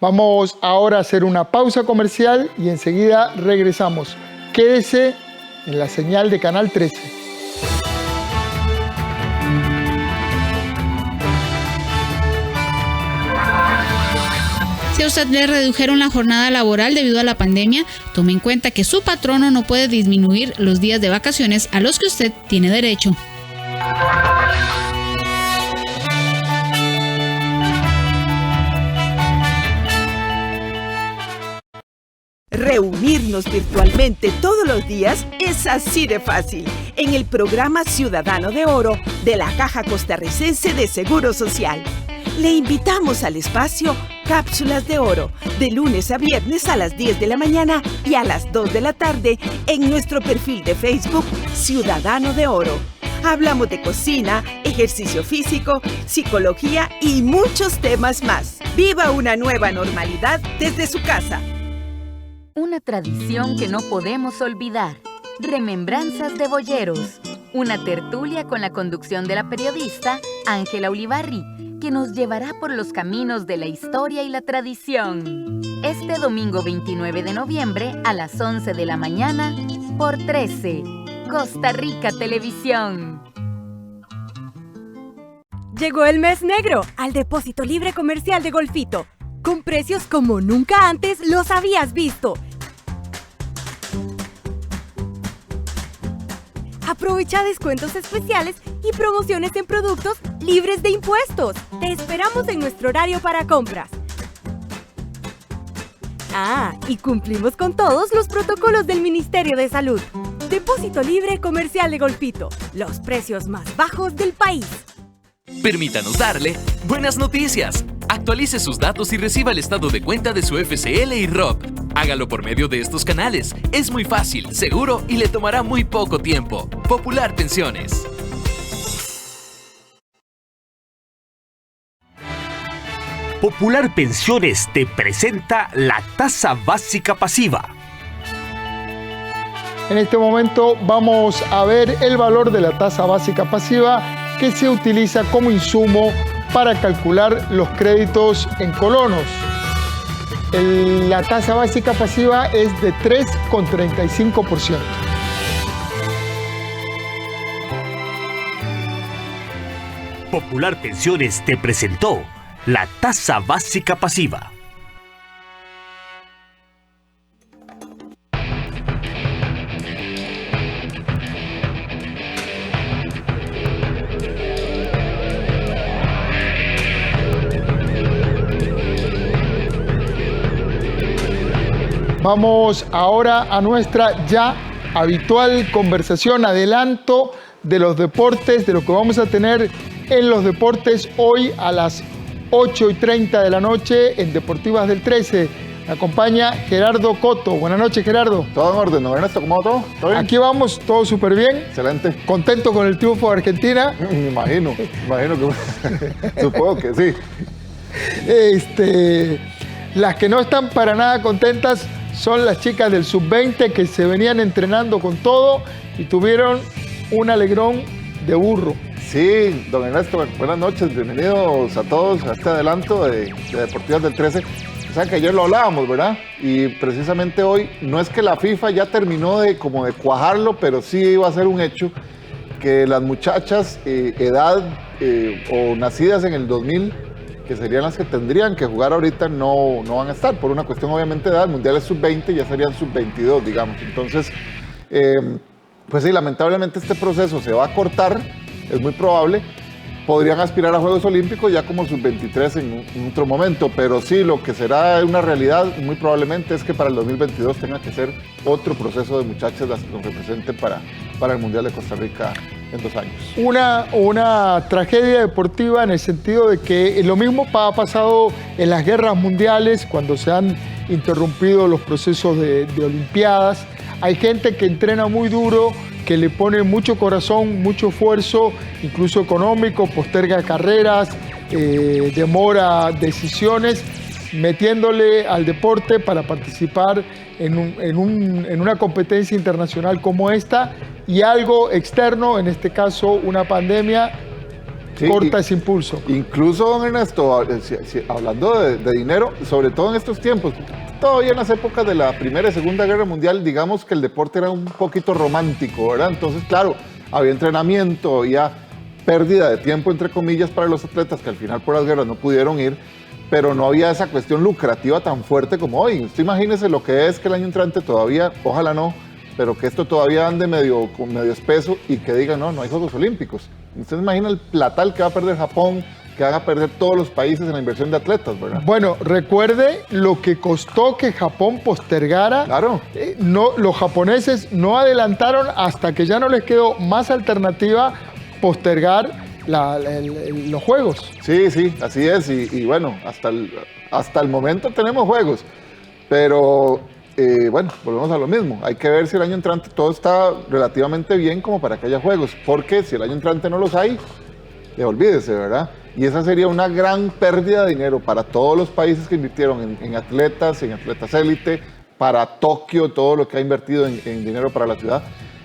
[SPEAKER 1] Vamos ahora a hacer una pausa comercial y enseguida regresamos. Quédese en la señal de Canal 13.
[SPEAKER 2] Si a usted le redujeron la jornada laboral debido a la pandemia, tome en cuenta que su patrono no puede disminuir los días de vacaciones a los que usted tiene derecho.
[SPEAKER 7] Reunirnos virtualmente todos los días es así de fácil en el programa Ciudadano de Oro de la Caja Costarricense de Seguro Social. Le invitamos al espacio Cápsulas de Oro, de lunes a viernes a las 10 de la mañana y a las 2 de la tarde en nuestro perfil de Facebook Ciudadano de Oro. Hablamos de cocina, ejercicio físico, psicología y muchos temas más. ¡Viva una nueva normalidad desde su casa!
[SPEAKER 11] Una tradición que no podemos olvidar. Remembranzas de Boyeros. Una tertulia con la conducción de la periodista Ángela Ulibarri, que nos llevará por los caminos de la historia y la tradición. Este domingo 29 de noviembre a las 11 de la mañana por 13, Costa Rica Televisión.
[SPEAKER 8] Llegó el mes negro al Depósito Libre Comercial de Golfito, con precios como nunca antes los habías visto. Aprovecha descuentos especiales y promociones en productos libres de impuestos. Te esperamos en nuestro horario para compras. Y cumplimos con todos los protocolos del Ministerio de Salud. Depósito Libre Comercial de Golfito, los precios más bajos del país.
[SPEAKER 9] Permítanos darle buenas noticias. Actualice sus datos y reciba el estado de cuenta de su FCL y ROP. Hágalo por medio de estos canales. Es muy fácil, seguro y le tomará muy poco tiempo. Popular Pensiones.
[SPEAKER 25] Popular Pensiones te presenta la tasa básica pasiva.
[SPEAKER 1] En este momento vamos a ver el valor de la tasa básica pasiva que se utiliza como insumo para calcular los créditos en colonos. La tasa básica pasiva es de 3,35%.
[SPEAKER 25] Popular Pensiones te presentó la tasa básica pasiva.
[SPEAKER 1] Vamos ahora a nuestra ya habitual conversación, adelanto de los deportes, de lo que vamos a tener en los deportes hoy a las 8:30 de la noche en Deportivas del 13. Me acompaña Gerardo Coto. Buenas noches, Gerardo.
[SPEAKER 3] Todo en orden, ¿no? Ernesto, ¿cómo va todo? ¿Todo bien?
[SPEAKER 1] Aquí vamos, todo súper bien.
[SPEAKER 3] Excelente.
[SPEAKER 1] ¿Contento con el triunfo de Argentina?
[SPEAKER 3] Me imagino que supongo que sí.
[SPEAKER 1] Las que no están para nada contentas son las chicas del Sub-20 que se venían entrenando con todo y tuvieron un alegrón de burro.
[SPEAKER 3] Sí, don Ernesto, buenas noches, bienvenidos a todos a este adelanto de Deportivas del 13. O sea que ayer lo hablábamos, ¿verdad? Y precisamente hoy, no es que la FIFA ya terminó de cuajarlo, pero sí iba a ser un hecho que las muchachas edad o nacidas en el 2000, que serían las que tendrían que jugar ahorita, no van a estar, por una cuestión obviamente de edad. El Mundial es Sub-20, ya serían Sub-22, digamos. Entonces, pues sí, lamentablemente este proceso se va a cortar, es muy probable. Podrían aspirar a Juegos Olímpicos ya como Sub-23 en otro momento, pero sí, lo que será una realidad muy probablemente es que para el 2022 tenga que ser otro proceso de muchachas las que nos representen para el Mundial de Costa Rica en 2 años.
[SPEAKER 1] Una tragedia deportiva en el sentido de que lo mismo ha pasado en las guerras mundiales cuando se han interrumpido los procesos de Olimpiadas. Hay gente que entrena muy duro, que le pone mucho corazón, mucho esfuerzo, incluso económico, posterga carreras, demora decisiones, metiéndole al deporte para participar en una competencia internacional como esta, y algo externo, en este caso una pandemia, sí, corta ese impulso.
[SPEAKER 3] Incluso, don Ernesto, hablando de dinero, sobre todo en estos tiempos, todavía en las épocas de la Primera y Segunda Guerra Mundial, digamos que el deporte era un poquito romántico, ¿verdad? Entonces, claro, había entrenamiento, había pérdida de tiempo, entre comillas, para los atletas que al final por las guerras no pudieron ir, pero no había esa cuestión lucrativa tan fuerte como hoy. Usted imagínese lo que es que el año entrante todavía, ojalá no, pero que esto todavía ande medio espeso y que digan, no hay Juegos Olímpicos. Usted se imagina el platal que va a perder Japón, que van a perder todos los países en la inversión de atletas, ¿verdad?
[SPEAKER 1] Bueno, recuerde lo que costó que Japón postergara.
[SPEAKER 3] Claro.
[SPEAKER 1] Los japoneses no adelantaron hasta que ya no les quedó más alternativa postergar los juegos.
[SPEAKER 3] Sí, así es. Y bueno, hasta el momento tenemos juegos. Pero bueno, volvemos a lo mismo. Hay que ver si el año entrante todo está relativamente bien como para que haya juegos. Porque si el año entrante no los hay, olvídese, ¿verdad? Y esa sería una gran pérdida de dinero para todos los países que invirtieron en atletas élite, para Tokio, todo lo que ha invertido en dinero para la ciudad.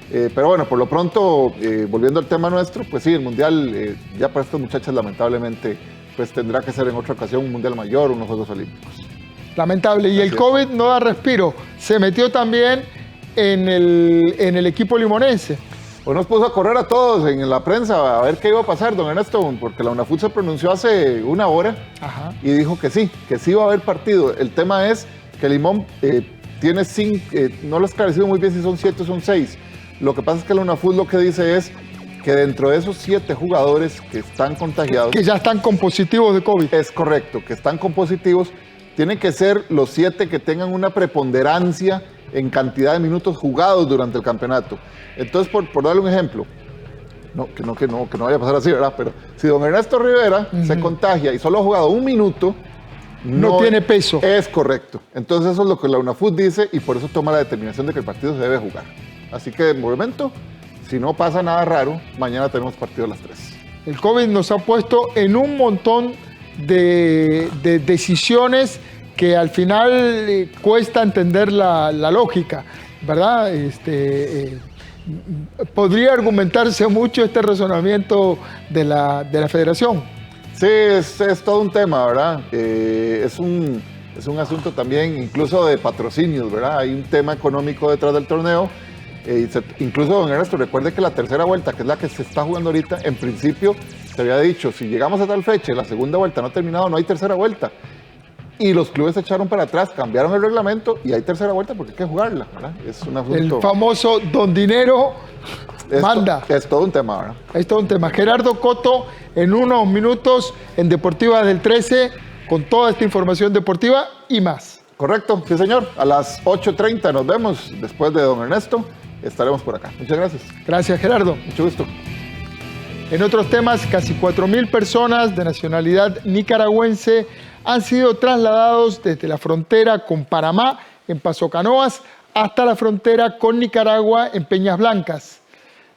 [SPEAKER 3] Pero bueno, por lo pronto, volviendo al tema nuestro, pues sí, el Mundial, ya para estas muchachas lamentablemente, pues tendrá que ser en otra ocasión un Mundial mayor, unos Juegos Olímpicos.
[SPEAKER 1] Lamentable. Y el COVID no da respiro. Se metió también en el equipo limonense.
[SPEAKER 3] Pues nos puso a correr a todos en la prensa a ver qué iba a pasar, don Ernesto, porque la UNAFUT se pronunció hace una hora. Ajá. Y dijo que sí iba a haber partido. El tema es que Limón tiene 5, no lo he esclarecido muy bien si son 7 o son 6. Lo que pasa es que la UNAFUT lo que dice es que dentro de esos 7 jugadores que están contagiados,
[SPEAKER 1] que ya están con positivos de COVID.
[SPEAKER 3] Es correcto, que están con positivos, tienen que ser los 7 que tengan una preponderancia en cantidad de minutos jugados durante el campeonato. Entonces, por darle un ejemplo, que no vaya a pasar así, ¿verdad? Pero si don Ernesto Rivera se contagia y solo ha jugado 1 minuto,
[SPEAKER 1] no tiene peso.
[SPEAKER 3] Es correcto. Entonces eso es lo que la UNAFUT dice y por eso toma la determinación de que el partido se debe jugar. Así que de momento, si no pasa nada raro, mañana tenemos partido a las 3.
[SPEAKER 1] El COVID nos ha puesto en un montón de decisiones que al final cuesta entender la lógica, ¿verdad? Podría argumentarse mucho este razonamiento de la federación.
[SPEAKER 3] Sí, es todo un tema, ¿verdad? Es un asunto también incluso de patrocinios, ¿verdad? Hay un tema económico detrás del torneo. Incluso, don Ernesto, recuerde que la tercera vuelta, que es la que se está jugando ahorita, en principio se había dicho, si llegamos a tal fecha y la segunda vuelta no ha terminado, no hay tercera vuelta. Y los clubes se echaron para atrás, cambiaron el reglamento y hay tercera vuelta porque hay que jugarla, ¿verdad? Es un asunto...
[SPEAKER 1] El famoso don dinero manda.
[SPEAKER 3] Es todo un tema, ¿verdad?
[SPEAKER 1] Es todo un tema. Gerardo Coto, en unos minutos en Deportivas del 13, con toda esta información deportiva y más.
[SPEAKER 3] Correcto, sí señor. A las 8:30 nos vemos después de don Ernesto. Estaremos por acá. Muchas gracias.
[SPEAKER 1] Gracias, Gerardo.
[SPEAKER 3] Mucho gusto.
[SPEAKER 1] En otros temas, casi 4.000 personas de nacionalidad nicaragüense han sido trasladados desde la frontera con Panamá, en Paso Canoas, hasta la frontera con Nicaragua, en Peñas Blancas.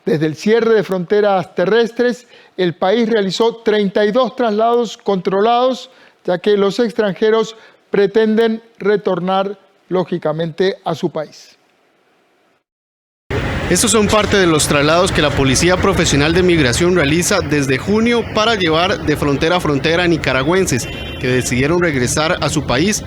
[SPEAKER 1] Desde el cierre de fronteras terrestres, el país realizó 32 traslados controlados, ya que los extranjeros pretenden retornar, lógicamente, a su país.
[SPEAKER 18] Estos son parte de los traslados que la Policía Profesional de Migración realiza desde junio para llevar de frontera a frontera a nicaragüenses que decidieron regresar a su país,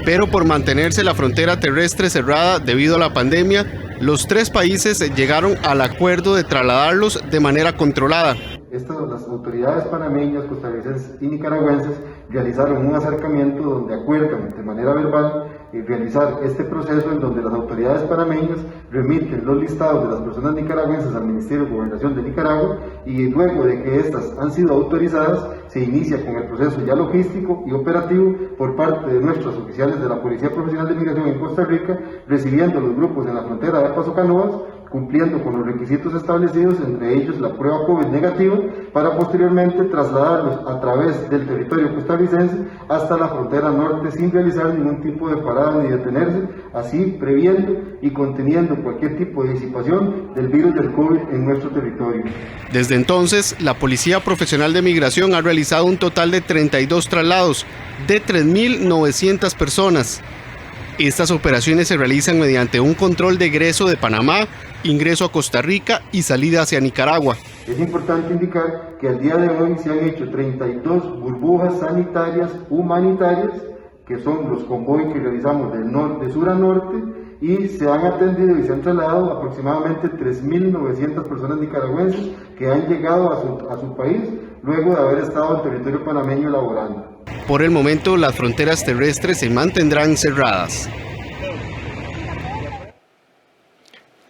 [SPEAKER 18] pero por mantenerse la frontera terrestre cerrada debido a la pandemia, los tres países llegaron al acuerdo de trasladarlos de manera controlada.
[SPEAKER 10] Las autoridades panameñas, costarricenses y nicaragüenses realizaron un acercamiento donde acuerdan de manera verbal realizar este proceso en donde las autoridades panameñas remiten los listados de las personas nicaragüenses al Ministerio de Gobernación de Nicaragua y luego de que estas han sido autorizadas se inicia con el proceso ya logístico y operativo por parte de nuestros oficiales de la Policía Profesional de Migración en Costa Rica, recibiendo los grupos en la frontera de Paso Canoas, cumpliendo con los requisitos establecidos, entre ellos la prueba COVID negativa, para posteriormente trasladarlos a través del territorio costarricense hasta la frontera norte sin realizar ningún tipo de parada ni detenerse, así previendo y conteniendo cualquier tipo de disipación del virus del COVID en nuestro territorio.
[SPEAKER 18] Desde entonces, la Policía Profesional de Migración ha realizado un total de 32 traslados de 3.900 personas. Estas operaciones se realizan mediante un control de egreso de Panamá, ingreso a Costa Rica y salida hacia Nicaragua.
[SPEAKER 10] Es importante indicar que al día de hoy se han hecho 32 burbujas sanitarias humanitarias, que son los convoys que realizamos de sur a norte, y se han atendido y se han trasladado aproximadamente 3.900 personas nicaragüenses que han llegado a su país luego de haber estado en territorio panameño laborando.
[SPEAKER 18] Por el momento, las fronteras terrestres se mantendrán cerradas.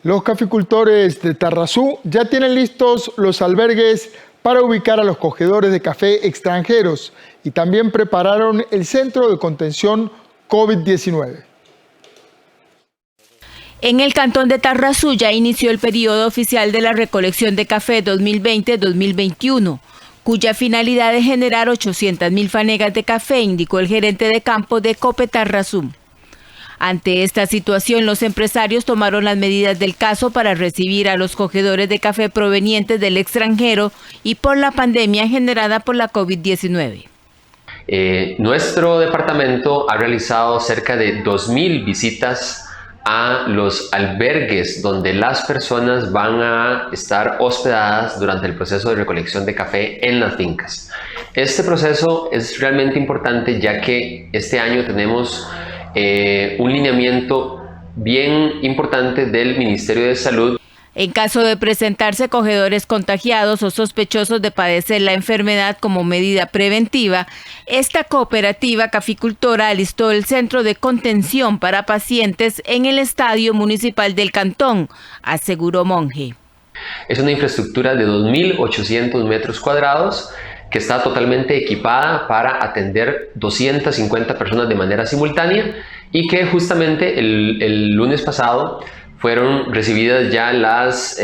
[SPEAKER 1] Los caficultores de Tarrazú ya tienen listos los albergues para ubicar a los cogedores de café extranjeros y también prepararon el centro de contención COVID-19.
[SPEAKER 12] En el cantón de Tarrazú ya inició el periodo oficial de la recolección de café 2020-2021, cuya finalidad es generar 800.000 fanegas de café, indicó el gerente de campo de Cope Tarrazú. Ante esta situación, los empresarios tomaron las medidas del caso para recibir a los cogedores de café provenientes del extranjero y por la pandemia generada por la COVID-19.
[SPEAKER 13] Nuestro departamento ha realizado cerca de 2.000 visitas a los albergues donde las personas van a estar hospedadas durante el proceso de recolección de café en las fincas. Este proceso es realmente importante ya que este año tenemos un lineamiento bien importante del Ministerio de Salud.
[SPEAKER 12] En caso de presentarse cogedores contagiados o sospechosos de padecer la enfermedad como medida preventiva, esta cooperativa caficultora alistó el centro de contención para pacientes en el estadio municipal del cantón, aseguró Monge.
[SPEAKER 13] Es una infraestructura de 2.800 metros cuadrados que está totalmente equipada para atender 250 personas de manera simultánea y que justamente el lunes pasado fueron recibidas ya las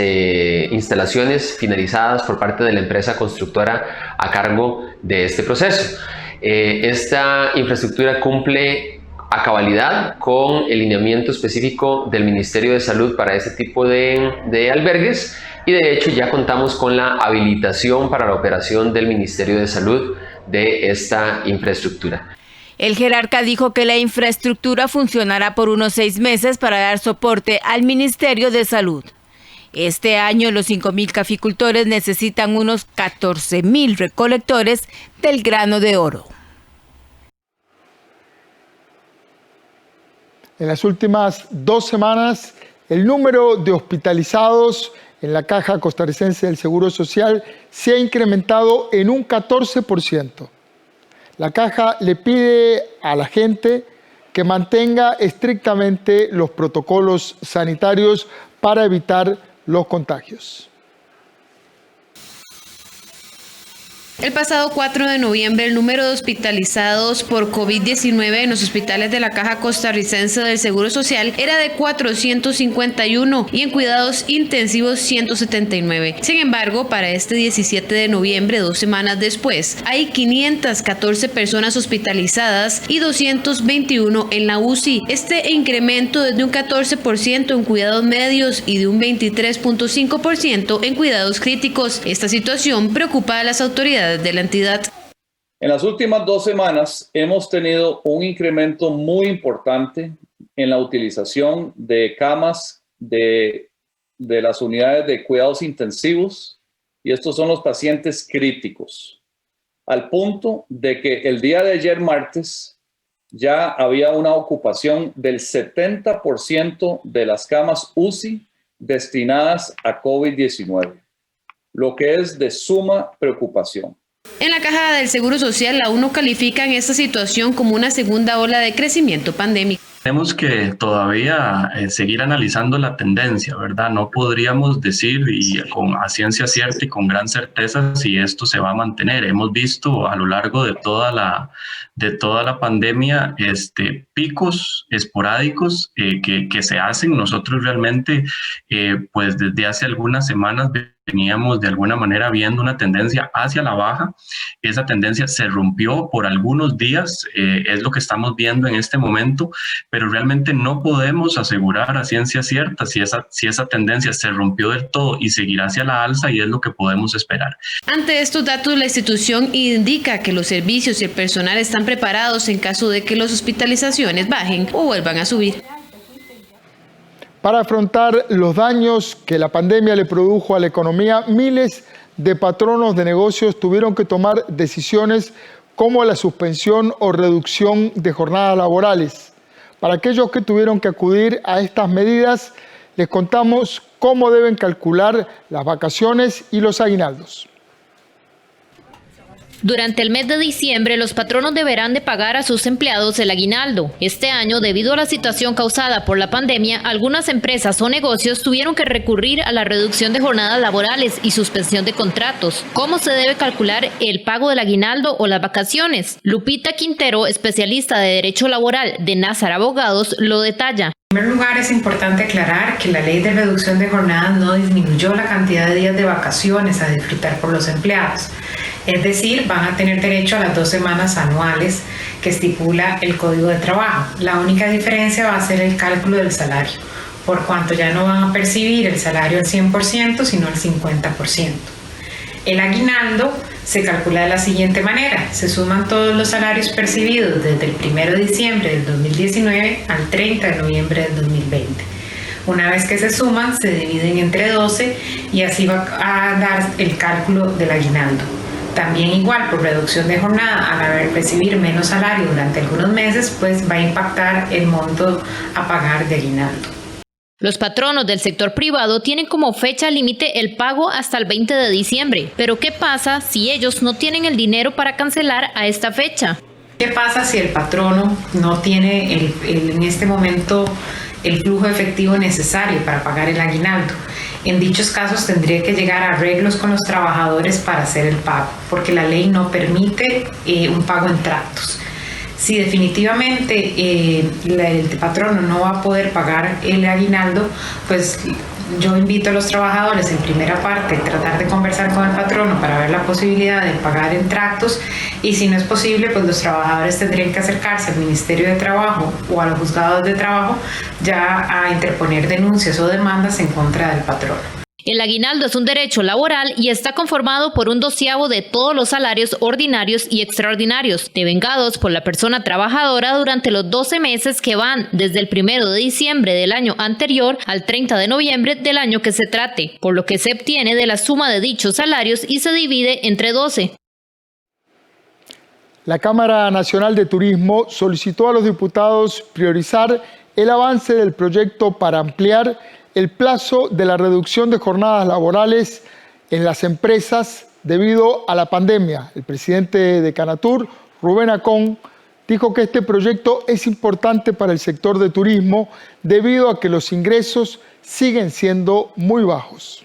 [SPEAKER 13] instalaciones finalizadas por parte de la empresa constructora a cargo de este proceso. Esta infraestructura cumple a cabalidad con el lineamiento específico del Ministerio de Salud para este tipo de albergues y de hecho ya contamos con la habilitación para la operación del Ministerio de Salud de esta infraestructura.
[SPEAKER 12] El jerarca dijo que la infraestructura funcionará por unos 6 meses para dar soporte al Ministerio de Salud. Este año los 5.000 caficultores necesitan unos 14.000 recolectores del grano de oro.
[SPEAKER 1] En las últimas 2 semanas, el número de hospitalizados en la Caja Costarricense del Seguro Social se ha incrementado en un 14%. La Caja le pide a la gente que mantenga estrictamente los protocolos sanitarios para evitar los contagios.
[SPEAKER 2] El pasado 4 de noviembre, el número de hospitalizados por COVID-19 en los hospitales de la Caja Costarricense del Seguro Social era de 451 y en cuidados intensivos 179. Sin embargo, para este 17 de noviembre, 2 semanas después, hay 514 personas hospitalizadas y 221 en la UCI. Este incremento es de un 14% en cuidados medios y de un 23.5% en cuidados críticos. Esta situación preocupa a las autoridades de la entidad.
[SPEAKER 14] En las últimas 2 semanas hemos tenido un incremento muy importante en la utilización de camas de las unidades de cuidados intensivos, y estos son los pacientes críticos, al punto de que el día de ayer martes ya había una ocupación del 70% de las camas UCI destinadas a COVID-19, lo que es de suma preocupación.
[SPEAKER 2] En la Caja del Seguro Social aún no califican esta situación como una segunda ola de crecimiento pandémico.
[SPEAKER 15] Tenemos que todavía seguir analizando la tendencia, ¿verdad? No podríamos decir a ciencia cierta y con gran certeza si esto se va a mantener. Hemos visto a lo largo de toda la pandemia picos esporádicos que se hacen. Nosotros realmente, pues desde hace algunas semanas veníamos de alguna manera viendo una tendencia hacia la baja. Esa tendencia se rompió por algunos días, es lo que estamos viendo en este momento, pero realmente no podemos asegurar a ciencia cierta si esa tendencia se rompió del todo y seguirá hacia la alza, y es lo que podemos esperar.
[SPEAKER 2] Ante estos datos, la institución indica que los servicios y el personal están preparados en caso de que las hospitalizaciones bajen o vuelvan a subir.
[SPEAKER 1] Para afrontar los daños que la pandemia le produjo a la economía, miles de patronos de negocios tuvieron que tomar decisiones como la suspensión o reducción de jornadas laborales. Para aquellos que tuvieron que acudir a estas medidas, les contamos cómo deben calcular las vacaciones y los aguinaldos.
[SPEAKER 16] Durante el mes de diciembre, los patronos deberán de pagar a sus empleados el aguinaldo. Este año, debido a la situación causada por la pandemia, algunas empresas o negocios tuvieron que recurrir a la reducción de jornadas laborales y suspensión de contratos. ¿Cómo se debe calcular el pago del aguinaldo o las vacaciones? Lupita Quintero, especialista de Derecho Laboral de Nazar Abogados, lo detalla.
[SPEAKER 19] En primer lugar, es importante aclarar que la ley de reducción de jornadas no disminuyó la cantidad de días de vacaciones a disfrutar por los empleados. Es decir, van a tener derecho a las 2 semanas anuales que estipula el Código de Trabajo. La única diferencia va a ser el cálculo del salario, por cuanto ya no van a percibir el salario al 100%, sino al 50%. El aguinaldo se calcula de la siguiente manera: se suman todos los salarios percibidos desde el 1 de diciembre del 2019 al 30 de noviembre del 2020. Una vez que se suman, se dividen entre 12 y así va a dar el cálculo del aguinaldo. También igual, por reducción de jornada, al recibir menos salario durante algunos meses, pues va a impactar el monto a pagar de aguinaldo.
[SPEAKER 16] Los patronos del sector privado tienen como fecha límite el pago hasta el 20 de diciembre. Pero ¿qué pasa si ellos no tienen el dinero para cancelar a esta fecha?
[SPEAKER 19] ¿Qué pasa si el patrono no tiene en este momento el flujo efectivo necesario para pagar el aguinaldo? En dichos casos tendría que llegar a arreglos con los trabajadores para hacer el pago, porque la ley no permite un pago en tractos. Si definitivamente el patrono no va a poder pagar el aguinaldo, pues yo invito a los trabajadores en primera parte a tratar de conversar con el patrono para ver la posibilidad de pagar en tractos, y si no es posible, pues los trabajadores tendrían que acercarse al Ministerio de Trabajo o a los juzgados de trabajo ya a interponer denuncias o demandas en contra del patrono.
[SPEAKER 16] El aguinaldo es un derecho laboral y está conformado por 1/12 de todos los salarios ordinarios y extraordinarios, devengados por la persona trabajadora durante los 12 meses que van desde el 1 de diciembre del año anterior al 30 de noviembre del año que se trate, por lo que se obtiene de la suma de dichos salarios y se divide entre 12.
[SPEAKER 1] La Cámara Nacional de Turismo solicitó a los diputados priorizar el avance del proyecto para ampliar el plazo de la reducción de jornadas laborales en las empresas debido a la pandemia. El presidente de Canatur, Rubén Acón, dijo que este proyecto es importante para el sector de turismo debido a que los ingresos siguen siendo muy bajos.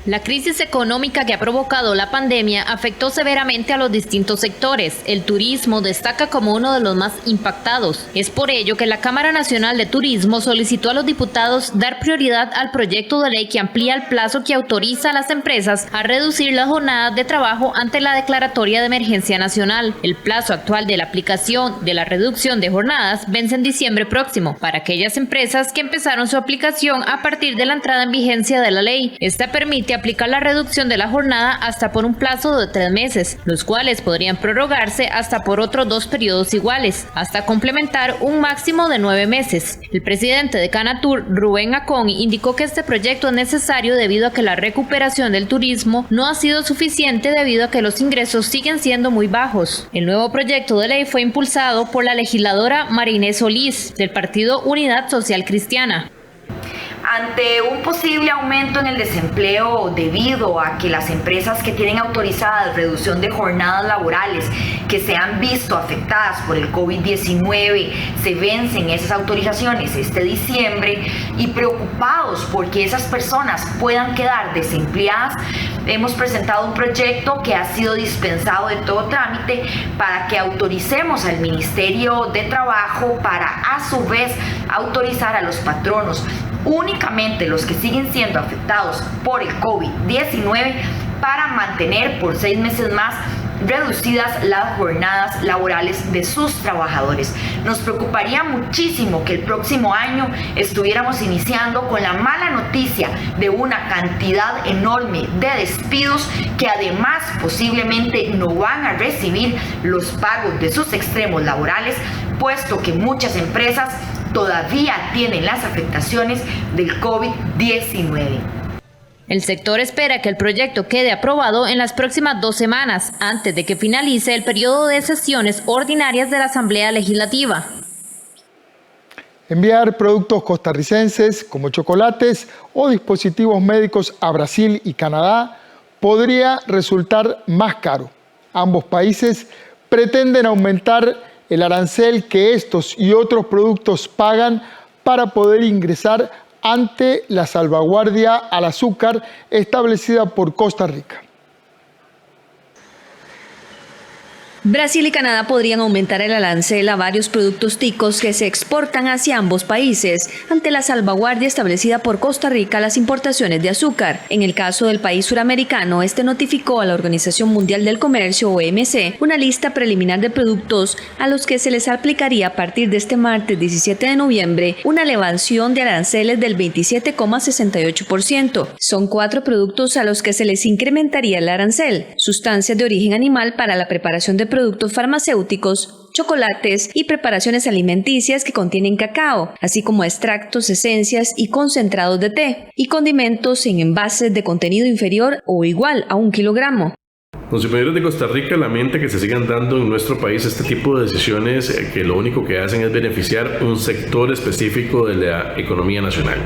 [SPEAKER 16] La crisis económica que ha provocado la pandemia afectó severamente a los distintos sectores. El turismo destaca como uno de los más impactados. Es por ello que la Cámara Nacional de Turismo solicitó a los diputados dar prioridad al proyecto de ley que amplía el plazo que autoriza a las empresas a reducir las jornadas de trabajo ante la declaratoria de emergencia nacional. El plazo actual de la aplicación de la reducción de jornadas vence en diciembre próximo para aquellas empresas que empezaron su aplicación a partir de la entrada en vigencia de la ley. Esta permite aplicar la reducción de la jornada hasta por un plazo de 3 meses, los cuales podrían prorrogarse hasta por otros 2 periodos iguales, hasta complementar un máximo de 9 meses. El presidente de Canatur, Rubén Acón, indicó que este proyecto es necesario debido a que la recuperación del turismo no ha sido suficiente debido a que los ingresos siguen siendo muy bajos. El nuevo proyecto de ley fue impulsado por la legisladora María Inés Solís, del Partido Unidad Social Cristiana.
[SPEAKER 4] Ante un posible aumento en el desempleo debido a que las empresas que tienen autorizadas reducción de jornadas laborales que se han visto afectadas por el COVID-19 se vencen esas autorizaciones este diciembre y preocupados porque esas personas puedan quedar desempleadas, hemos presentado un proyecto que ha sido dispensado de todo trámite para que autoricemos al Ministerio de Trabajo para a su vez autorizar a los patronos, únicamente los que siguen siendo afectados por el COVID-19, para mantener por 6 meses más reducidas las jornadas laborales de sus trabajadores. Nos preocuparía muchísimo que el próximo año estuviéramos iniciando con la mala noticia de una cantidad enorme de despidos que además posiblemente no van a recibir los pagos de sus extremos laborales, puesto que muchas empresas todavía tienen las afectaciones del COVID-19.
[SPEAKER 16] El sector espera que el proyecto quede aprobado en las próximas 2 semanas, antes de que finalice el periodo de sesiones ordinarias de la Asamblea Legislativa.
[SPEAKER 1] Enviar productos costarricenses como chocolates o dispositivos médicos a Brasil y Canadá podría resultar más caro. Ambos países pretenden aumentar el arancel que estos y otros productos pagan para poder ingresar ante la salvaguardia al azúcar establecida por Costa Rica.
[SPEAKER 23] Brasil y Canadá podrían aumentar el arancel a varios productos ticos que se exportan hacia ambos países ante la salvaguardia establecida por Costa Rica a las importaciones de azúcar. En el caso del país suramericano, este notificó a la Organización Mundial del Comercio, OMC, una lista preliminar de productos a los que se les aplicaría a partir de este martes 17 de noviembre una elevación de aranceles del 27,68%. Son 4 productos a los que se les incrementaría el arancel: sustancias de origen animal para la preparación de productos farmacéuticos, chocolates y preparaciones alimenticias que contienen cacao, así como extractos, esencias y concentrados de té, y condimentos en envases de contenido inferior o igual a 1 kilogramo.
[SPEAKER 17] Consumidores de Costa Rica lamenta que se sigan dando en nuestro país este tipo de decisiones que lo único que hacen es beneficiar un sector específico de la economía nacional.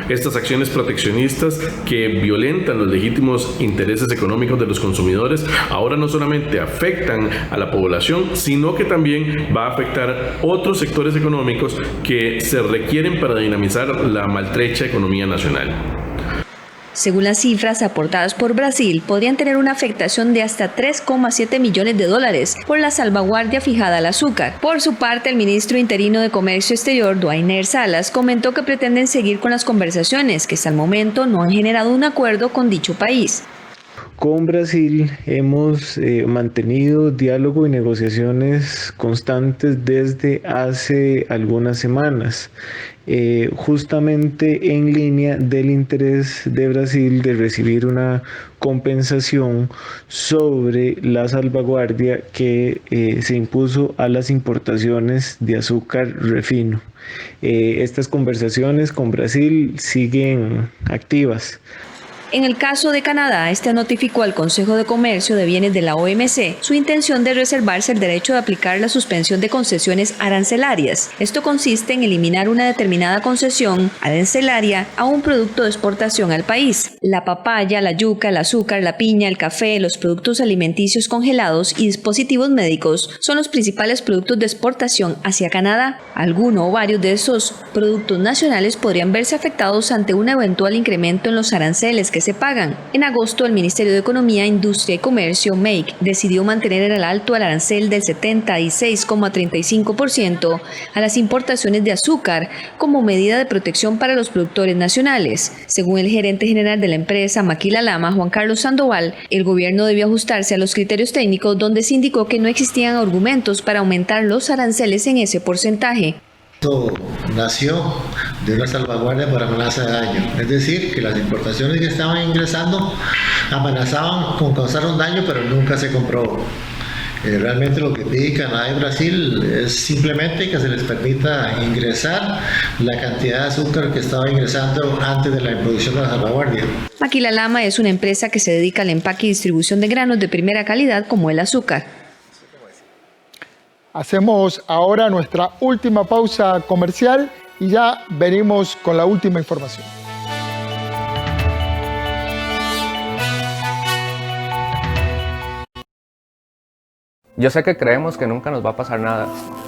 [SPEAKER 17] Estas acciones proteccionistas que violentan los legítimos intereses económicos de los consumidores ahora no solamente afectan a la población, sino que también va a afectar otros sectores económicos que se requieren para dinamizar la maltrecha economía nacional.
[SPEAKER 23] Según las cifras aportadas por Brasil, podrían tener una afectación de hasta 3,7 millones de dólares por la salvaguardia fijada al azúcar. Por su parte, el ministro interino de Comercio Exterior, Duainer Salas, comentó que pretenden seguir con las conversaciones, que hasta el momento no han generado un acuerdo con dicho país.
[SPEAKER 20] Con Brasil hemos mantenido diálogo y negociaciones constantes desde hace algunas semanas, justamente en línea del interés de Brasil de recibir una compensación sobre la salvaguardia que se impuso a las importaciones de azúcar refino. Estas conversaciones con Brasil siguen activas.
[SPEAKER 23] En el caso de Canadá, este notificó al Consejo de Comercio de Bienes de la OMC su intención de reservarse el derecho de aplicar la suspensión de concesiones arancelarias. Esto consiste en eliminar una determinada concesión arancelaria a un producto de exportación al país. La papaya, la yuca, el azúcar, la piña, el café, los productos alimenticios congelados y dispositivos médicos son los principales productos de exportación hacia Canadá. Alguno o varios de esos productos nacionales podrían verse afectados ante un eventual incremento en los aranceles que
[SPEAKER 5] que se pagan. En agosto, el Ministerio de Economía, Industria y Comercio, MEIC, decidió mantener en el alto el arancel del 76,35% a las importaciones de azúcar como medida de protección para los productores nacionales. Según el gerente general de la empresa Maquila Lama, Juan Carlos Sandoval, el gobierno debió ajustarse a los criterios técnicos donde se indicó que no existían argumentos para aumentar los aranceles en ese porcentaje.
[SPEAKER 6] Esto nació de una salvaguardia por amenaza de daño, es decir, que las importaciones que estaban ingresando amenazaban con causar un daño, pero nunca se comprobó. Realmente lo que pide Canadá y Brasil es simplemente que se les permita ingresar la cantidad de azúcar que estaba ingresando antes de la introducción de la salvaguardia.
[SPEAKER 5] Maquila Lama es una empresa que se dedica al empaque y distribución de granos de primera calidad como el azúcar.
[SPEAKER 1] Hacemos ahora nuestra última pausa comercial y ya venimos con la última información.
[SPEAKER 21] Yo sé que creemos que nunca nos va a pasar nada,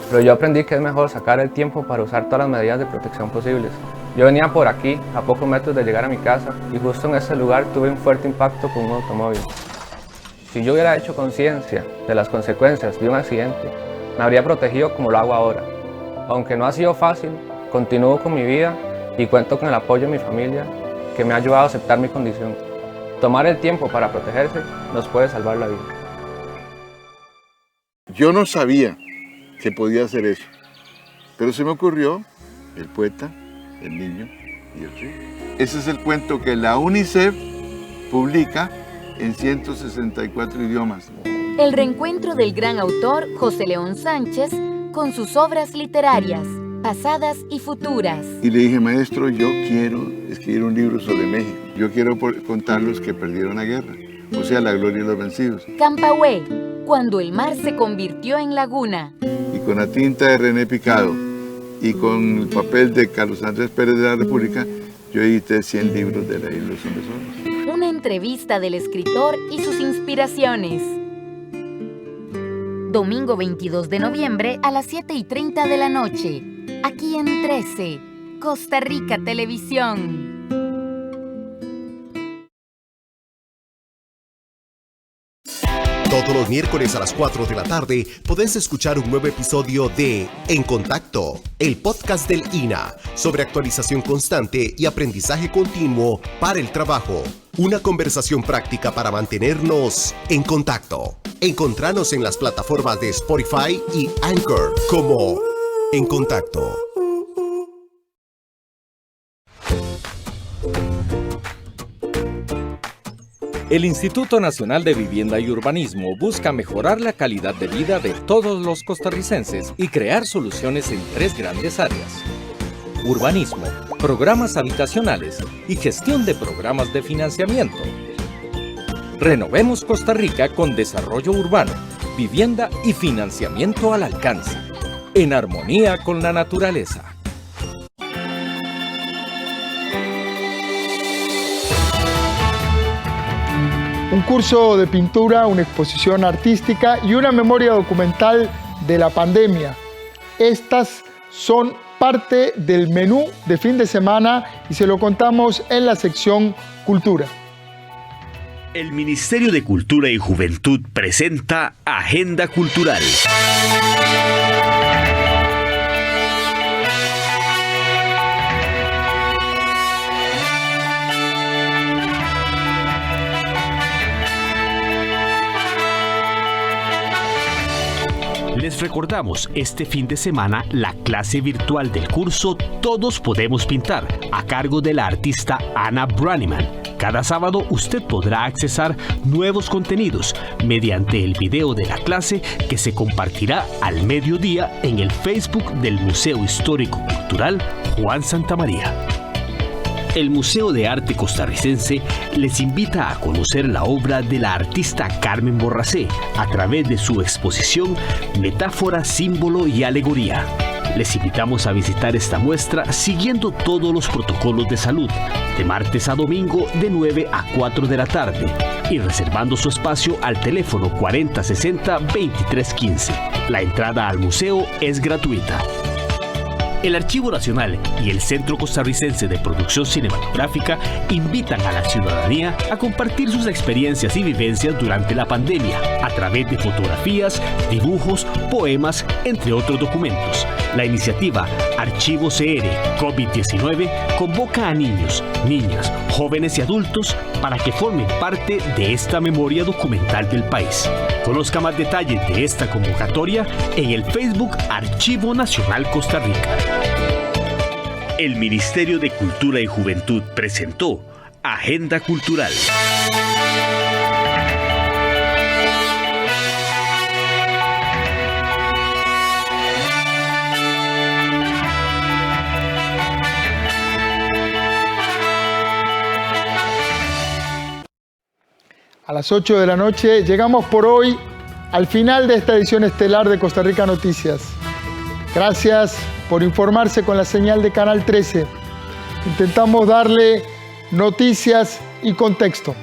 [SPEAKER 21] pero yo aprendí que es mejor sacar el tiempo para usar todas las medidas de protección posibles. Yo venía por aquí, a pocos metros de llegar a mi casa, y justo en ese lugar tuve un fuerte impacto con un automóvil. Si yo hubiera hecho conciencia de las consecuencias de un accidente, me habría protegido como lo hago ahora. Aunque no ha sido fácil, continúo con mi vida y cuento con el apoyo de mi familia, que me ha ayudado a aceptar mi condición. Tomar el tiempo para protegerse nos puede salvar la vida.
[SPEAKER 22] Yo no sabía que podía hacer eso, pero se me ocurrió el poeta, el niño y el río. Ese es el cuento que la UNICEF publica en 164 idiomas.
[SPEAKER 11] El reencuentro del gran autor José León Sánchez con sus obras literarias, pasadas y futuras.
[SPEAKER 22] Y le dije, maestro, yo quiero escribir un libro sobre México. Yo quiero contar los que perdieron la guerra, o sea, la gloria de los vencidos.
[SPEAKER 11] Campahue, cuando el mar se convirtió en laguna.
[SPEAKER 22] Y con la tinta de René Picado y con el papel de Carlos Andrés Pérez de la República, yo edité 100 libros de la isla de los hombres solos.
[SPEAKER 11] Una entrevista del escritor y sus inspiraciones. Domingo 22 de noviembre a las 7:30 de la noche, aquí en 13, Costa Rica Televisión.
[SPEAKER 24] Todos los miércoles a las 4 de la tarde podés escuchar un nuevo episodio de En Contacto, el podcast del INA, sobre actualización constante y aprendizaje continuo para el trabajo. Una conversación práctica para mantenernos en contacto. Encontranos en las plataformas de Spotify y Anchor como En Contacto.
[SPEAKER 26] El Instituto Nacional de Vivienda y Urbanismo busca mejorar la calidad de vida de todos los costarricenses y crear soluciones en 3 grandes áreas: urbanismo, programas habitacionales y gestión de programas de financiamiento. Renovemos Costa Rica con desarrollo urbano, vivienda y financiamiento al alcance, en armonía con la naturaleza.
[SPEAKER 1] Un curso de pintura, una exposición artística y una memoria documental de la pandemia. Estas son parte del menú de fin de semana y se lo contamos en la sección Cultura.
[SPEAKER 25] El Ministerio de Cultura y Juventud presenta Agenda Cultural. Les recordamos este fin de semana la clase virtual del curso Todos Podemos Pintar, a cargo de la artista Ana Braniman. Cada sábado usted podrá accesar nuevos contenidos mediante el video de la clase que se compartirá al mediodía en el Facebook del Museo Histórico Cultural Juan Santamaría. El Museo de Arte Costarricense les invita a conocer la obra de la artista Carmen Borracé a través de su exposición Metáfora, Símbolo y Alegoría. Les invitamos a visitar esta muestra siguiendo todos los protocolos de salud, de martes a domingo de 9 a 4 de la tarde y reservando su espacio al teléfono 4060-2315. La entrada al museo es gratuita. El Archivo Nacional y el Centro Costarricense de Producción Cinematográfica invitan a la ciudadanía a compartir sus experiencias y vivencias durante la pandemia a través de fotografías, dibujos, poemas, entre otros documentos. La iniciativa Archivo CR COVID-19 convoca a niños, niñas, jóvenes y adultos para que formen parte de esta memoria documental del país. Conozca más detalles de esta convocatoria en el Facebook Archivo Nacional Costa Rica. El Ministerio de Cultura y Juventud presentó Agenda Cultural.
[SPEAKER 1] A las 8 de la noche llegamos por hoy al final de esta edición estelar de Costa Rica Noticias. Gracias por informarse con la señal de Canal 13. Intentamos darle noticias y contexto.